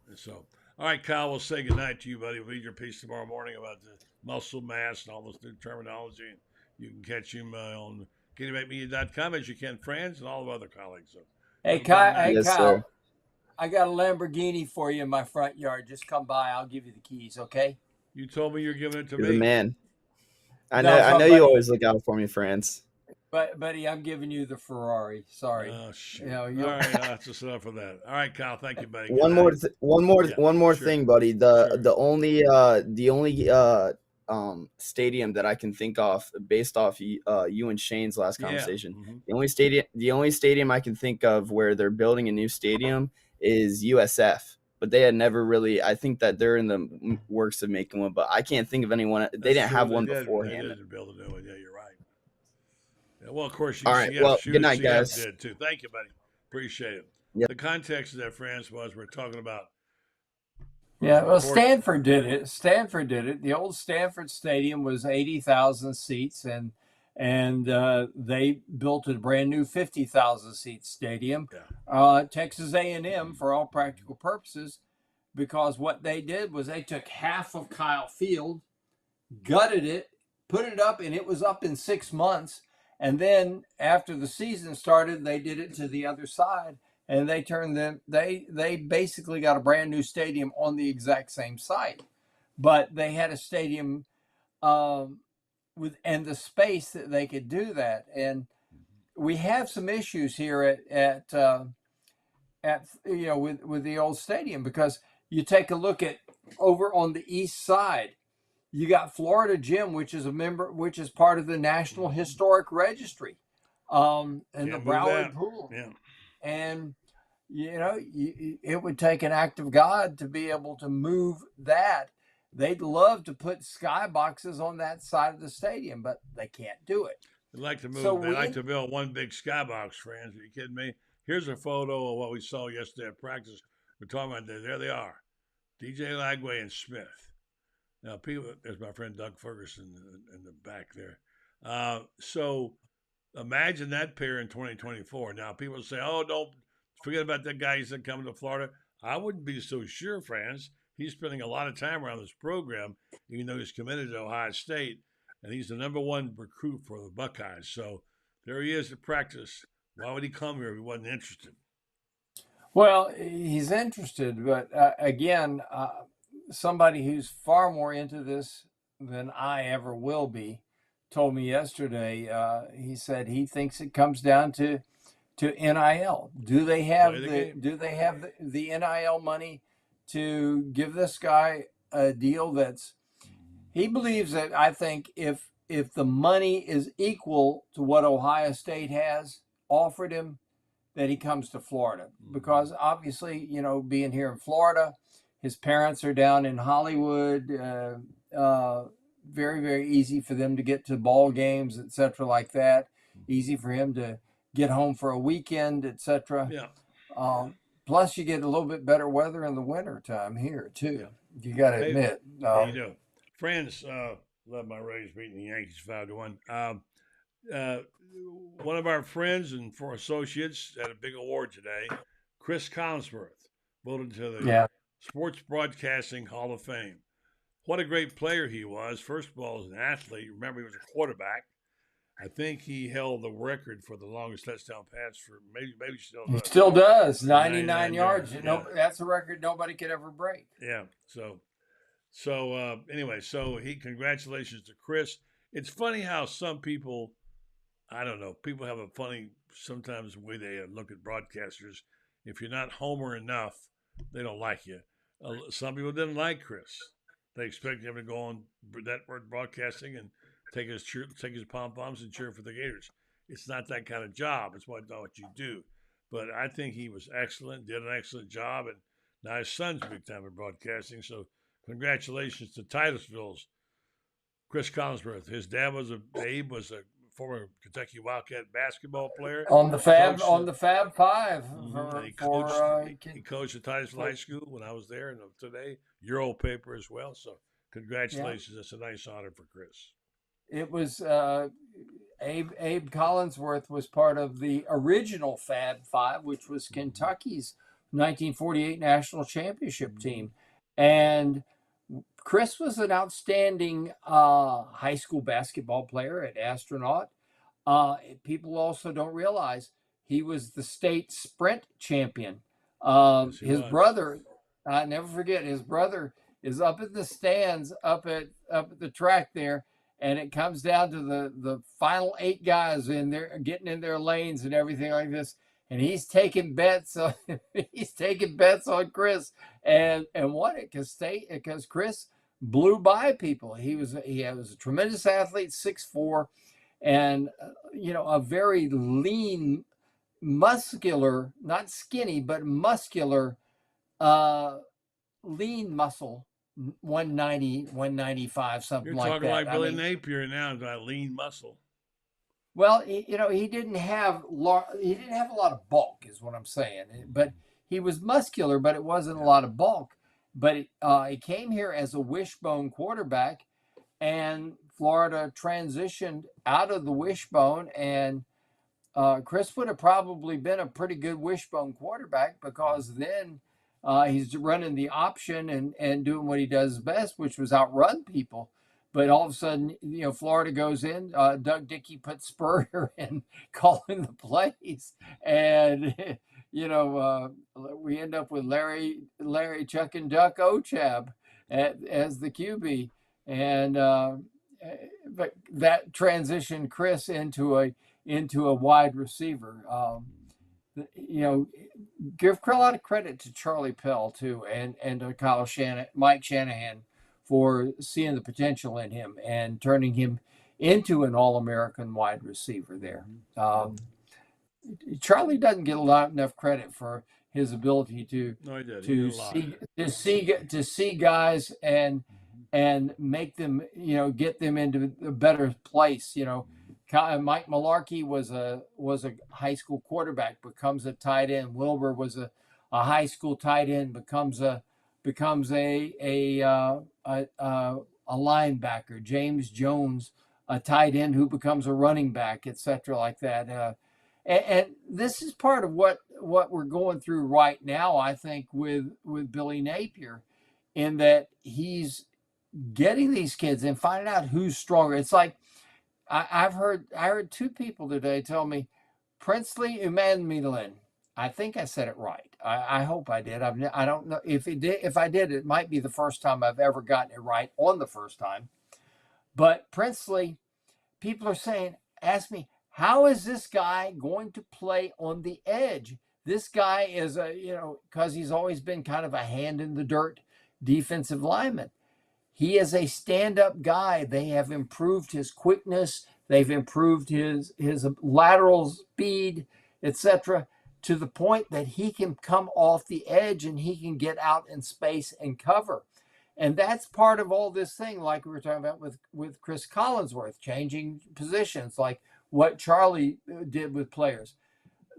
And so, all right, Kyle, we'll say goodnight to you, buddy. We'll read your piece tomorrow morning about the muscle mass and all this new terminology. And you can catch him on GatorMakeMedia.com, as you can friends and all of other colleagues. So, hey, Kyle, sir. I got a Lamborghini for you in my front yard. Just come by. I'll give you the keys, okay? You told me you're giving it to You're me. the man. I know you always look out for me, friends. But, buddy, I'm giving you the Ferrari. Sorry. Oh, shit. All right, that's just enough of that. All right, Kyle, thank you, buddy. One more thing, buddy. The only stadium that I can think of based off you and Shane's last conversation. Mm-hmm. The only stadium I can think of where they're building a new stadium is USF. But they had never really. I think that they're in the works of making one, but I can't think of anyone. They didn't have one beforehand. They didn't build a new one. Yeah, you're right. Yeah, well, of course, all right. Well, good night, guys. Did too. Thank you, buddy. Appreciate it. Yep. The context of that, France, was we're talking about. Yeah, well, Stanford did it. The old Stanford Stadium was 80,000 seats, and they built a brand new 50,000 seat stadium. Texas A&M, for all practical purposes, because what they did was they took half of Kyle Field, gutted it, put it up, and it was up in 6 months. And then after the season started, they did it to the other side, and they turned them. They basically got a brand new stadium on the exact same site, but they had a stadium and the space that they could do that. And we have some issues here at with the old stadium, because you take a look at over on the east side. You got Florida Gym, which is part of the National Historic Registry, and the Broward Pool. Yeah. And, it would take an act of God to be able to move that. They'd love to put skyboxes on that side of the stadium, but they can't do it. They'd like to move. They'd like to build one big skybox, friends. Are you kidding me? Here's a photo of what we saw yesterday at practice. We're talking about there they are, DJ Lagway and Smith. Now, there's my friend Doug Ferguson in the back there. So imagine that pair in 2024. Now, people say, oh, don't forget about that guy. He's coming to Florida. I wouldn't be so sure, friends. He's spending a lot of time around this program, even though he's committed to Ohio State, and he's the number one recruit for the Buckeyes. So there he is at practice. Why would he come here if he wasn't interested? Well, he's interested, but again, somebody who's far more into this than I ever will be told me yesterday. He said he thinks it comes down to NIL. Do they have the NIL money to give this guy a deal that's? He believes that, I think, if the money is equal to what Ohio State has offered him, that he comes to Florida, because obviously, being here in Florida, his parents are down in Hollywood. Very, very easy for them to get to ball games, etc., like that. Easy for him to get home for a weekend, etc. Yeah. Plus, you get a little bit better weather in the winter time here too. You got to admit. You do. Friends, love my Rays beating the Yankees 5-1. One of our friends and for associates had a big award today. Chris Collinsworth voted to the Sports Broadcasting Hall of Fame. What a great player he was. First of all, as an athlete, remember he was a quarterback. I think he held the record for the longest touchdown pass for maybe still does. He still does. 99 yards. No, that's a record nobody could ever break. Yeah. So anyway, congratulations to Chris. It's funny how some people, I don't know, people have a funny sometimes way they look at broadcasters. If you're not homer enough, they don't like you. Some people didn't like Chris. They expect him to go on network broadcasting and take his pom-poms and cheer for the Gators. It's not that kind of job. It's not what you do. But I think he was excellent, did an excellent job, and now his son's big time in broadcasting. So congratulations to Titusville's Chris Collinsworth. His dad Abe was a former Kentucky Wildcat basketball player. On the Fab Five. He coached at Titusville High School when I was there, and today your old paper as well. So congratulations. That's a nice honor for Chris. It was Abe Collinsworth was part of the original Fab Five, which was Kentucky's 1948 national championship team. And Chris was an outstanding high school basketball player at Astronaut. People also don't realize he was the state sprint champion. His brother, I never forget, his brother is up in the stands up at the track there. And it comes down to the final 8 guys in there getting in their lanes and everything like this. And he's taking bets on Chris and won it because Chris blew by people. He was a tremendous athlete, 6'4", and a very lean, muscular, not skinny, but muscular, lean muscle. 190, 195, something like that. You're talking like Billy Napier now, about lean muscle. Well, he didn't have a lot of bulk, is what I'm saying. But he was muscular, but it wasn't a lot of bulk. But he came here as a wishbone quarterback, and Florida transitioned out of the wishbone, and Chris would have probably been a pretty good wishbone quarterback because then he's running the option and doing what he does best, which was outrun people. But all of a sudden, Florida goes in. Doug Dickey put Spurrier in calling the plays, and we end up with Larry Chuck and Duck Ochab as the QB, and but that transitioned Chris into a wide receiver. Give a lot of credit to Charlie Pell too, and to Mike Shanahan for seeing the potential in him and turning him into an All-American wide receiver there. Charlie doesn't get enough credit for his ability to see guys and make them, get them into a better place. Mike Malarkey was a high school quarterback, becomes a tight end. Wilbur was a high school tight end, becomes a linebacker. James Jones, a tight end who becomes a running back, etc., like that. And this is part of what we're going through right now, I think, with Billy Napier, in that he's getting these kids and finding out who's stronger. It's like I heard 2 people today tell me Princely Umanmielen. I think I said it right. I hope I did. I don't know if I did, it might be the first time I've ever gotten it right on the first time. But Princely, people are saying, ask me, how is this guy going to play on the edge? This guy is because he's always been kind of a hand in the dirt defensive lineman. He is a stand-up guy. They have improved his quickness. They've improved his lateral speed, etc., to the point that he can come off the edge and he can get out in space and cover. And that's part of all this thing, like we were talking about with Chris Collinsworth, changing positions, like what Charlie did with players.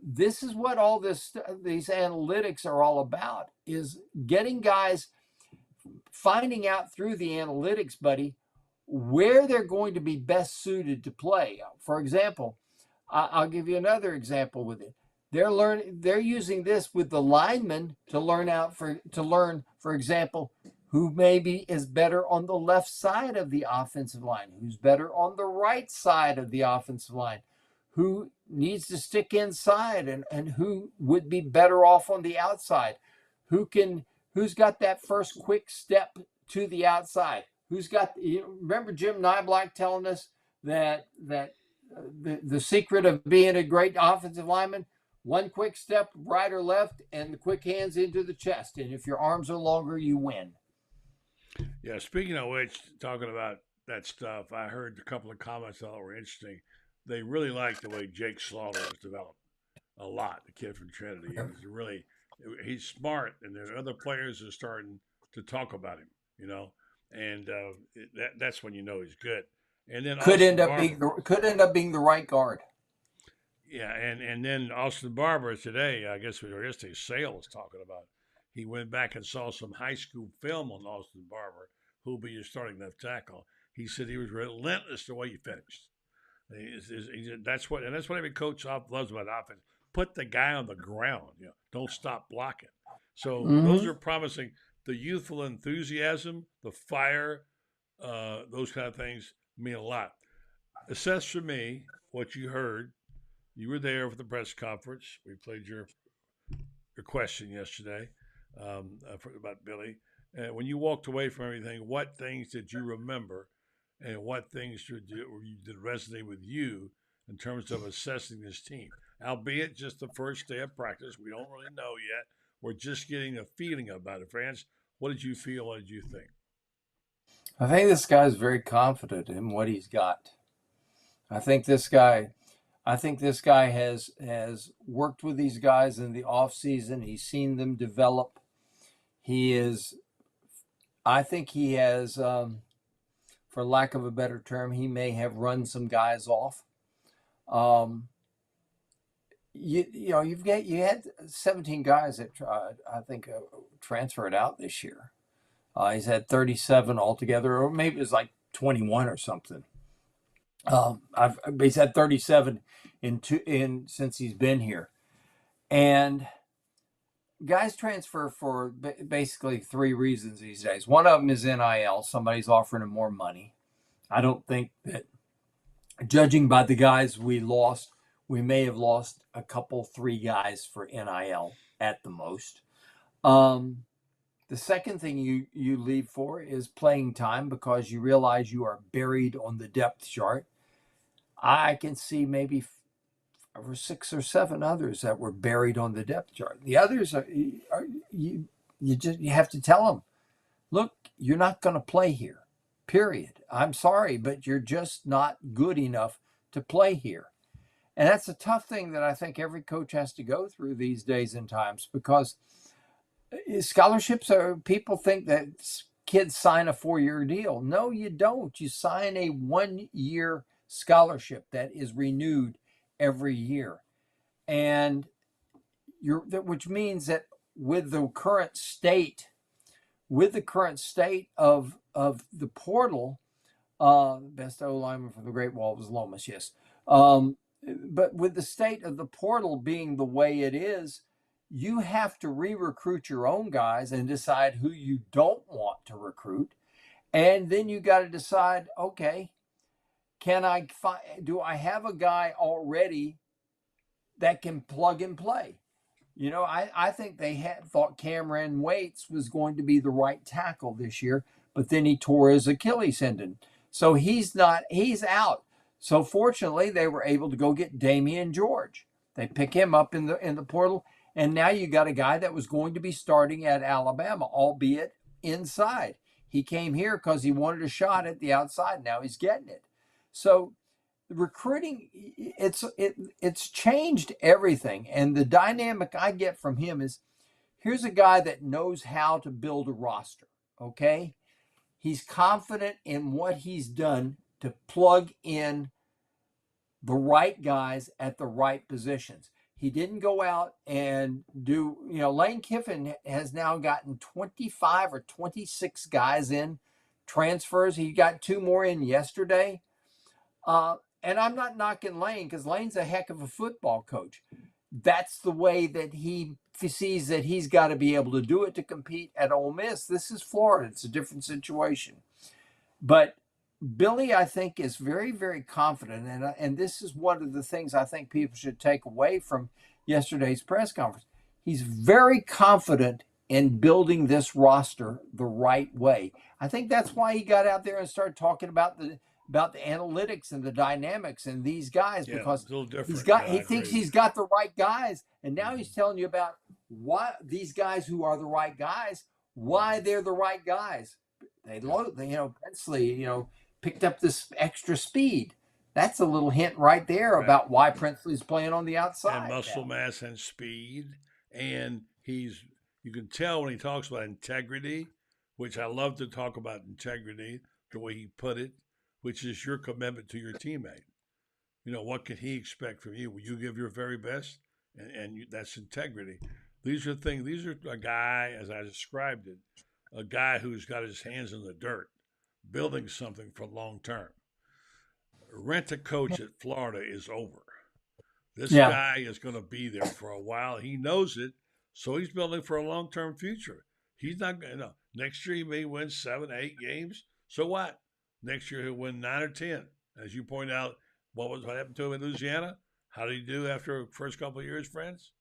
this is what all these analytics are all about, is getting guys, finding out through the analytics, buddy, where they're going to be best suited to play. For example, I'll give you another example with it. They're using this with the linemen to learn, for example, who maybe is better on the left side of the offensive line, who's better on the right side of the offensive line, who needs to stick inside, and who would be better off on the outside, who's got that first quick step to the outside, remember Jim Nyblack telling us that the secret of being a great offensive lineman, one quick step right or left, and the quick hands into the chest, and if your arms are longer, you win. Yeah, speaking of which, talking about that stuff, I heard a couple of comments that were interesting. They really liked the way Jake Slaughter was developed a lot, the kid from Trinity. He's smart, and there's other players that are starting to talk about him, and that's when you know he's good. And then could end up being the right guard. Yeah, and then Austin Barber today, I guess it was yesterday, Sale was talking about. He went back and saw some high school film on Austin Barber, who'll be your starting left tackle. He said he was relentless the way he finished. That's what every coach loves about offense. Put the guy on the ground. Don't stop blocking. So those are promising. The youthful enthusiasm, the fire, those kind of things mean a lot. Assess for me what you heard. You were there for the press conference. We played your question yesterday about Billy. When you walked away from everything, what things did you remember, and what things did resonate with you in terms of assessing this team? Albeit just the first day of practice, we don't really know yet. We're just getting a feeling about it. France, what did you feel? What did you think? I think this guy's very confident in what he's got. I think this guy has worked with these guys in the off season. He's seen them develop. I think he has, for lack of a better term, he may have run some guys off. You had 17 guys that I think transferred out this year. He's had 37 altogether, or maybe it was like 21 or something. He's had 37 since he's been here, and guys transfer for basically three reasons these days. One of them is NIL. Somebody's offering them more money. I don't think that, judging by the guys we lost, we may have lost a couple, three guys for NIL at the most. The second thing you leave for is playing time, because you realize you are buried on the depth chart. I can see maybe 5 or 6 or 7 others that were buried on the depth chart. The others you have to tell them, look, you're not going to play here, period. I'm sorry, but you're just not good enough to play here. And that's a tough thing that I think every coach has to go through these days and times, because scholarships people think that kids sign a 4-year deal. No, you don't. You sign a 1-year scholarship that is renewed every year. And which means that with the current state of the portal, best O lineman from the Great Wall was Lomas, yes. But with the state of the portal being the way it is, you have to re-recruit your own guys and decide who you don't want to recruit. And then you got to decide, okay, do I have a guy already that can plug and play? I think they thought Cameron Waits was going to be the right tackle this year, but then he tore his Achilles tendon. So he's out. So fortunately, they were able to go get Damian George. They pick him up in the portal, and now you got a guy that was going to be starting at Alabama, albeit inside. He came here because he wanted a shot at the outside. Now he's getting it. So recruiting, it's changed everything. And the dynamic I get from him is, here's a guy that knows how to build a roster, okay? He's confident in what he's done to plug in the right guys at the right positions. He didn't go out and do, Lane Kiffin has now gotten 25 or 26 guys in transfers. He got 2 more in yesterday. And I'm not knocking Lane because Lane's a heck of a football coach. That's the way that he sees that he's got to be able to do it to compete at Ole Miss. This is Florida. It's a different situation. But Billy, I think, is very, very confident. And this is one of the things I think people should take away from yesterday's press conference. He's very confident in building this roster the right way. I think that's why he got out there and started talking about the analytics and the dynamics and these guys, because he thinks he's got the right guys. And now he's telling you about why these guys who are the right guys, why they're the right guys. Princely, picked up this extra speed. That's a little hint right there about why Princely's playing on the outside. And muscle mass and speed. And you can tell when he talks about integrity, which I love to talk about integrity, the way he put it, which is your commitment to your teammate. What can he expect from you? Will you give your very best? And that's integrity. These are a guy, as I described it, a guy who's got his hands in the dirt, building something for long term. Rent a coach at Florida is over. This guy is going to be there for a while. He knows it, so he's building for a long-term future. He's not going to. Next year he may win 7, 8 games. So what? Next year he'll win 9 or 10. As you point out, what happened to him in Louisiana? How did he do after the first couple of years, friends?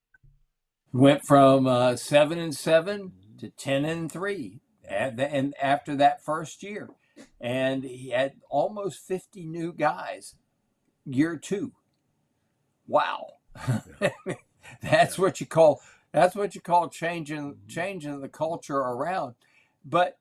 Went from 7-7 to 10-3, and after that first year, and he had almost 50 new guys. Year 2. Wow, that's what you call changing the culture around. But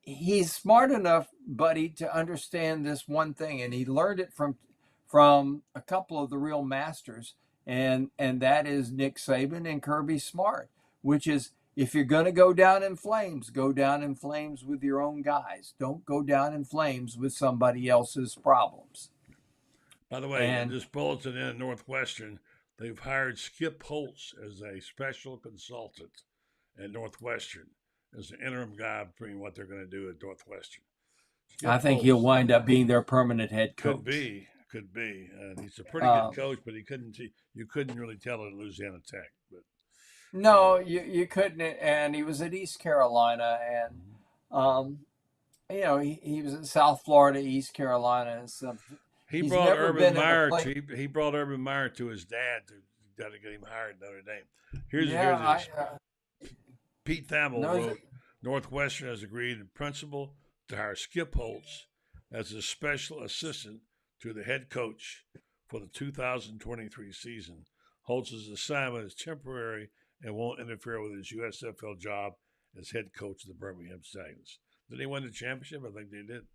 he's smart enough, buddy, to understand this one thing, and he learned it from a couple of the real masters, and that is Nick Saban and Kirby Smart, which is, if you're going to go down in flames with your own guys. Don't go down in flames with somebody else's problems. By the way, in this bulletin in Northwestern, they've hired Skip Holtz as a special consultant at Northwestern, as the interim guy between what they're going to do at Northwestern. I think he'll wind up being their permanent head coach. Could be. And he's a pretty good coach, but you couldn't really tell it at Louisiana Tech. But no, you couldn't. And he was at East Carolina, and he was at South Florida, East Carolina, and something. He brought Urban Meyer to his dad to get him hired Notre Dame. Here's Pete Thamel wrote, Northwestern has agreed in principle to hire Skip Holtz as a special assistant to the head coach for the 2023 season. Holtz's assignment is temporary and won't interfere with his USFL job as head coach of the Birmingham Stallions. Did they win the championship? I think they did.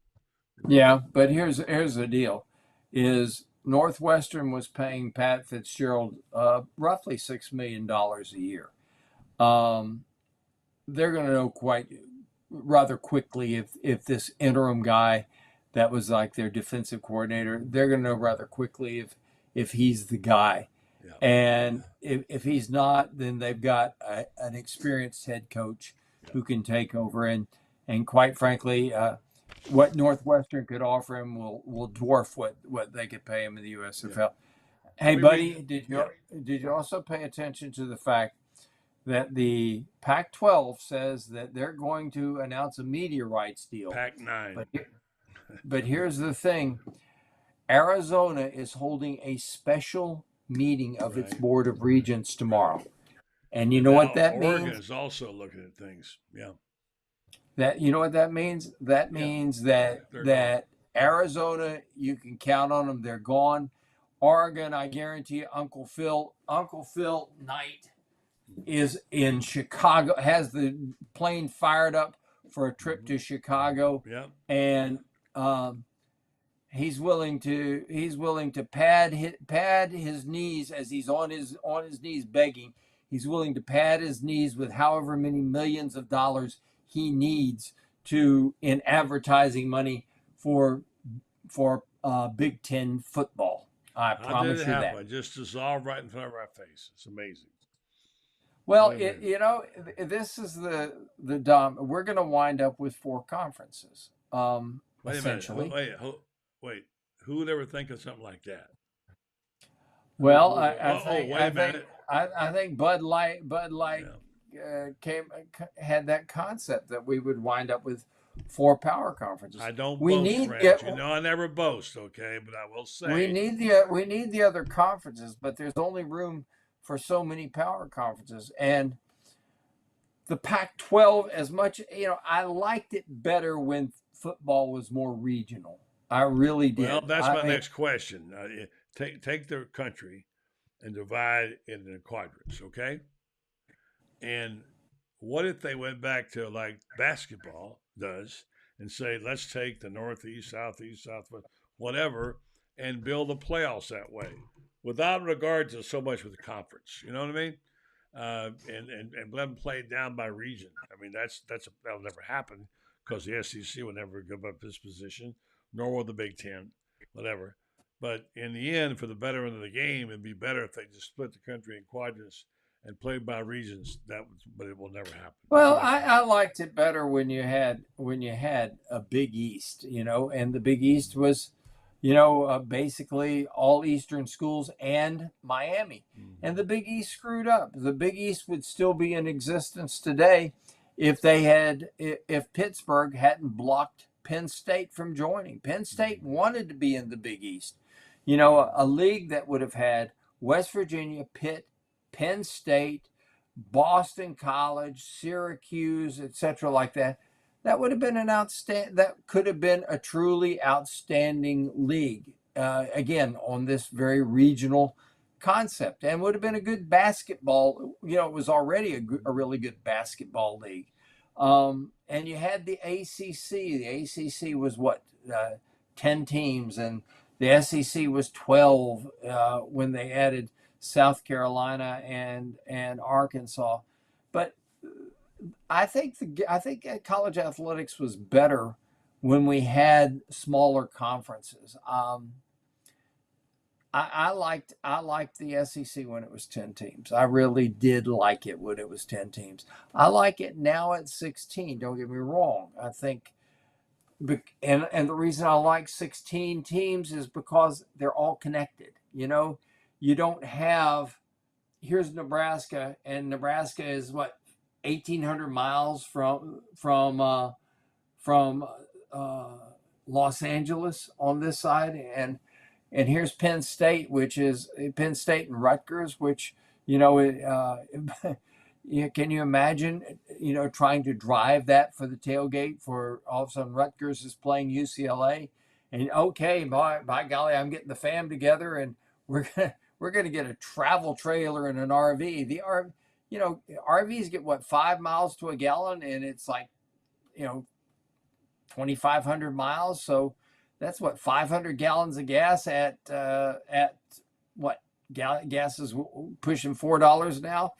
Yeah, but here's the deal. Is Northwestern was paying Pat Fitzgerald roughly $6 million a year. They're going to know rather quickly if this interim guy that was like their defensive coordinator, they're going to know rather quickly if he's the guy. Yeah. And if he's not, then they've got an experienced head coach who can take over. And quite frankly, what Northwestern could offer him will dwarf what they could pay him in the USFL. Yeah. Hey, buddy, did you also pay attention to the fact that the Pac-12 says that they're going to announce a media rights deal? Pac-9. But here's the thing. Arizona is holding a special meeting of its Board of Regents tomorrow. And you know what that means? Oregon is also looking at things. Yeah. You know what that means? That means that Arizona, you can count on them. They're gone. Oregon, I guarantee you, Uncle Phil Knight is in Chicago, has the plane fired up for a trip to Chicago. Yeah. And he's willing to pad his knees as he's on his knees begging. He's willing to pad his knees with however many millions of dollars he needs in advertising money for Big Ten football. I How did promise it you happen? that. It just dissolved right in front of our face. It's amazing. Well, Wait a minute. this is the dumb. We're going to wind up with 4 conferences, Wait a minute. essentially. Wait. Who would ever think of something like that? Well, Wait a minute. I think Bud Light Yeah. had that concept that we would wind up with 4 power conferences. I don't We boast, need friends. You know I never boast, okay? But I will say we need the other conferences, but there's only room for so many power conferences. And the Pac-12, as much, I liked it better when football was more regional. I really did. Well, that's my next question. Take the country and divide it into quadrants, okay? And what if they went back to like basketball does and say, let's take the Northeast, Southeast, Southwest, whatever, and build the playoffs that way, without regard to so much with the conference. You know what I mean? And let them play it down by region. I mean, that'll never happen because the SEC will never give up this position, nor will the Big Ten, whatever. But in the end, for the betterment of the game, it'd be better if they just split the country in quadrants and played by regions. But it will never happen. Well, I liked it better when you had a Big East, and the Big East was, basically all Eastern schools and Miami. Mm-hmm. And the Big East screwed up. The Big East would still be in existence today if Pittsburgh hadn't blocked Penn State from joining. Penn State wanted to be in the Big East. A league that would have had West Virginia, Pitt, Penn State, Boston College, Syracuse, etc., like that. That would have been that could have been a truly outstanding league. Again, on this very regional concept, and would have been a good basketball. It was already a really good basketball league. And you had the ACC. The ACC was 10 teams, and the SEC was 12 when they added South Carolina and Arkansas. But I think college athletics was better when we had smaller conferences. I liked the SEC when it was 10 teams. I really did like it when it was 10 teams. I like it now at 16. Don't get me wrong. I think, and the reason I like 16 teams is because they're all connected. You don't have, here's Nebraska, and Nebraska is 1,800 miles from Los Angeles on this side, and here's Penn State, which is Penn State and Rutgers, which can you imagine trying to drive that for the tailgate for all of a sudden Rutgers is playing UCLA, and okay, by golly, I'm getting the fam together and we're gonna get a travel trailer and an RV. The RVs get 5 miles to a gallon, and it's 2,500 miles. So that's 500 gallons of gas at gas is pushing $4 now.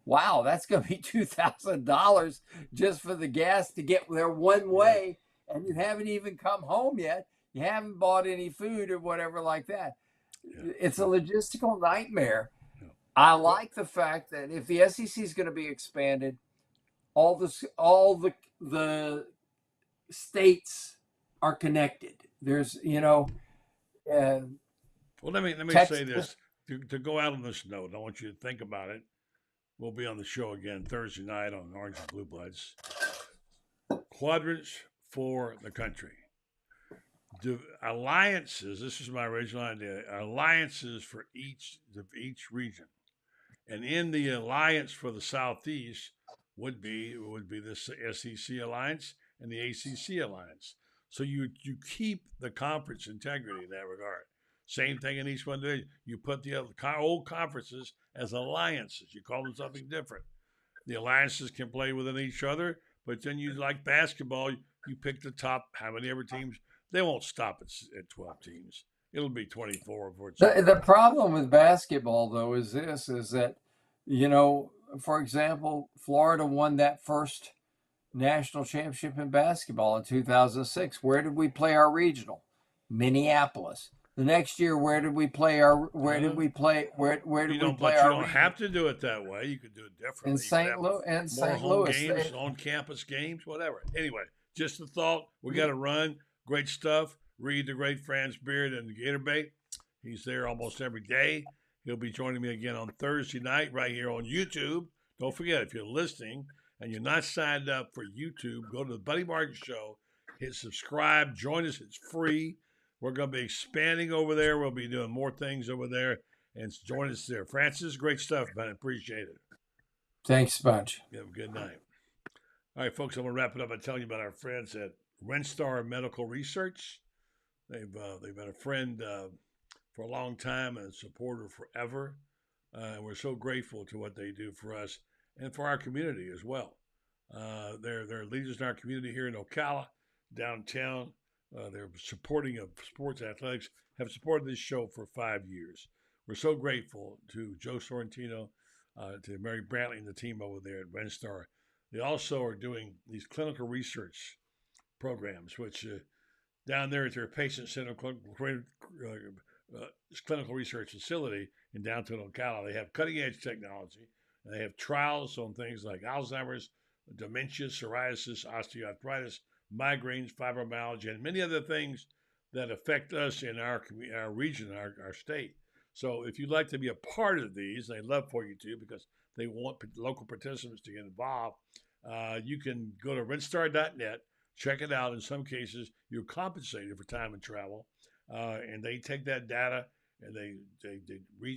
Wow, that's going to be $2,000 just for the gas to get there one way, and you haven't even come home yet. You haven't bought any food or whatever like that. Yeah. It's a logistical nightmare. Yeah. I like the fact that if the SEC is going to be expanded, all the states are connected. There's well, let me say this to go out on this note. I want you to think about it. We'll be on the show again Thursday night on Orange and Blue Bloods. Quadrants for the country. Alliances, this is my original idea, alliances for each region. And in the alliance for the Southeast would be the SEC alliance and the ACC alliance. So you keep the conference integrity in that regard. Same thing in each one division. You put the old conferences as alliances. You call them something different. The alliances can play within each other, but then you, like basketball, you pick the top, how many ever teams. They won't stop at 12 teams. It'll be 24 before it's the problem with basketball, though, is that, for example, Florida won that first national championship in basketball in 2006. Where did we play our regional? Minneapolis. The next year, where did we play our? Where did we play? Where did we play but our? You don't have to do it that way. You could do it differently. In St. Louis, and more St. home Louis, games, on-campus games, whatever. Anyway, just a thought. We got to run. Great stuff. Read the great Franz Beard and the Gator Bait. He's there almost every day. He'll be joining me again on Thursday night right here on YouTube. Don't forget, if you're listening and you're not signed up for YouTube, go to the Buddy Martin Show, hit subscribe, join us. It's free. We're going to be expanding over there. We'll be doing more things over there, and join us there. Francis, great stuff, man. Appreciate it. Thanks, Bunch. You have a good night. All right, folks, I'm going to wrap it up by telling you about our friends at Renstar Medical Research. They've been a friend for a long time and a supporter forever. And we're so grateful to what they do for us and for our community as well. They're leaders in our community here in Ocala, downtown. They're supporting of sports athletics, have supported this show for 5 years. We're so grateful to Joe Sorrentino, to Mary Brantley and the team over there at Renstar. They also are doing these clinical research programs, which down there at their patient center clinical research facility in downtown Ocala, they have cutting edge technology. And they have trials on things like Alzheimer's, dementia, psoriasis, osteoarthritis, migraines, fibromyalgia, and many other things that affect us in our region, our state. So if you'd like to be a part of these, they'd love for you to, because they want local participants to get involved. You can go to renstar.net, check it out. In some cases, you're compensated for time and travel, and they take that data and they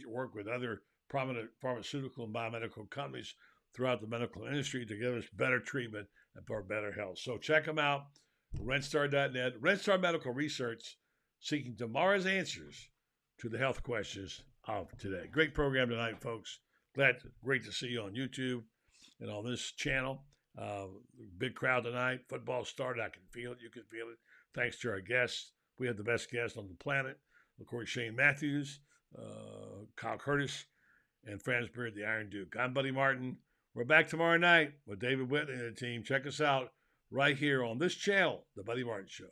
work with other prominent pharmaceutical and biomedical companies throughout the medical industry to give us better treatment and for better health. So check them out, renstar.net. Renstar Medical Research, seeking tomorrow's answers to the health questions of today. Great program tonight, folks. Great to see you on YouTube and on this channel. Big crowd tonight. Football started. I can feel it. You can feel it. Thanks to our guests. We have the best guests on the planet. Of course, Shane Matthews, Kyle Curtis, and Franz Beard, the Iron Duke. I'm Buddy Martin. We're back tomorrow night with David Whitley and the team. Check us out right here on this channel, The Buddy Martin Show.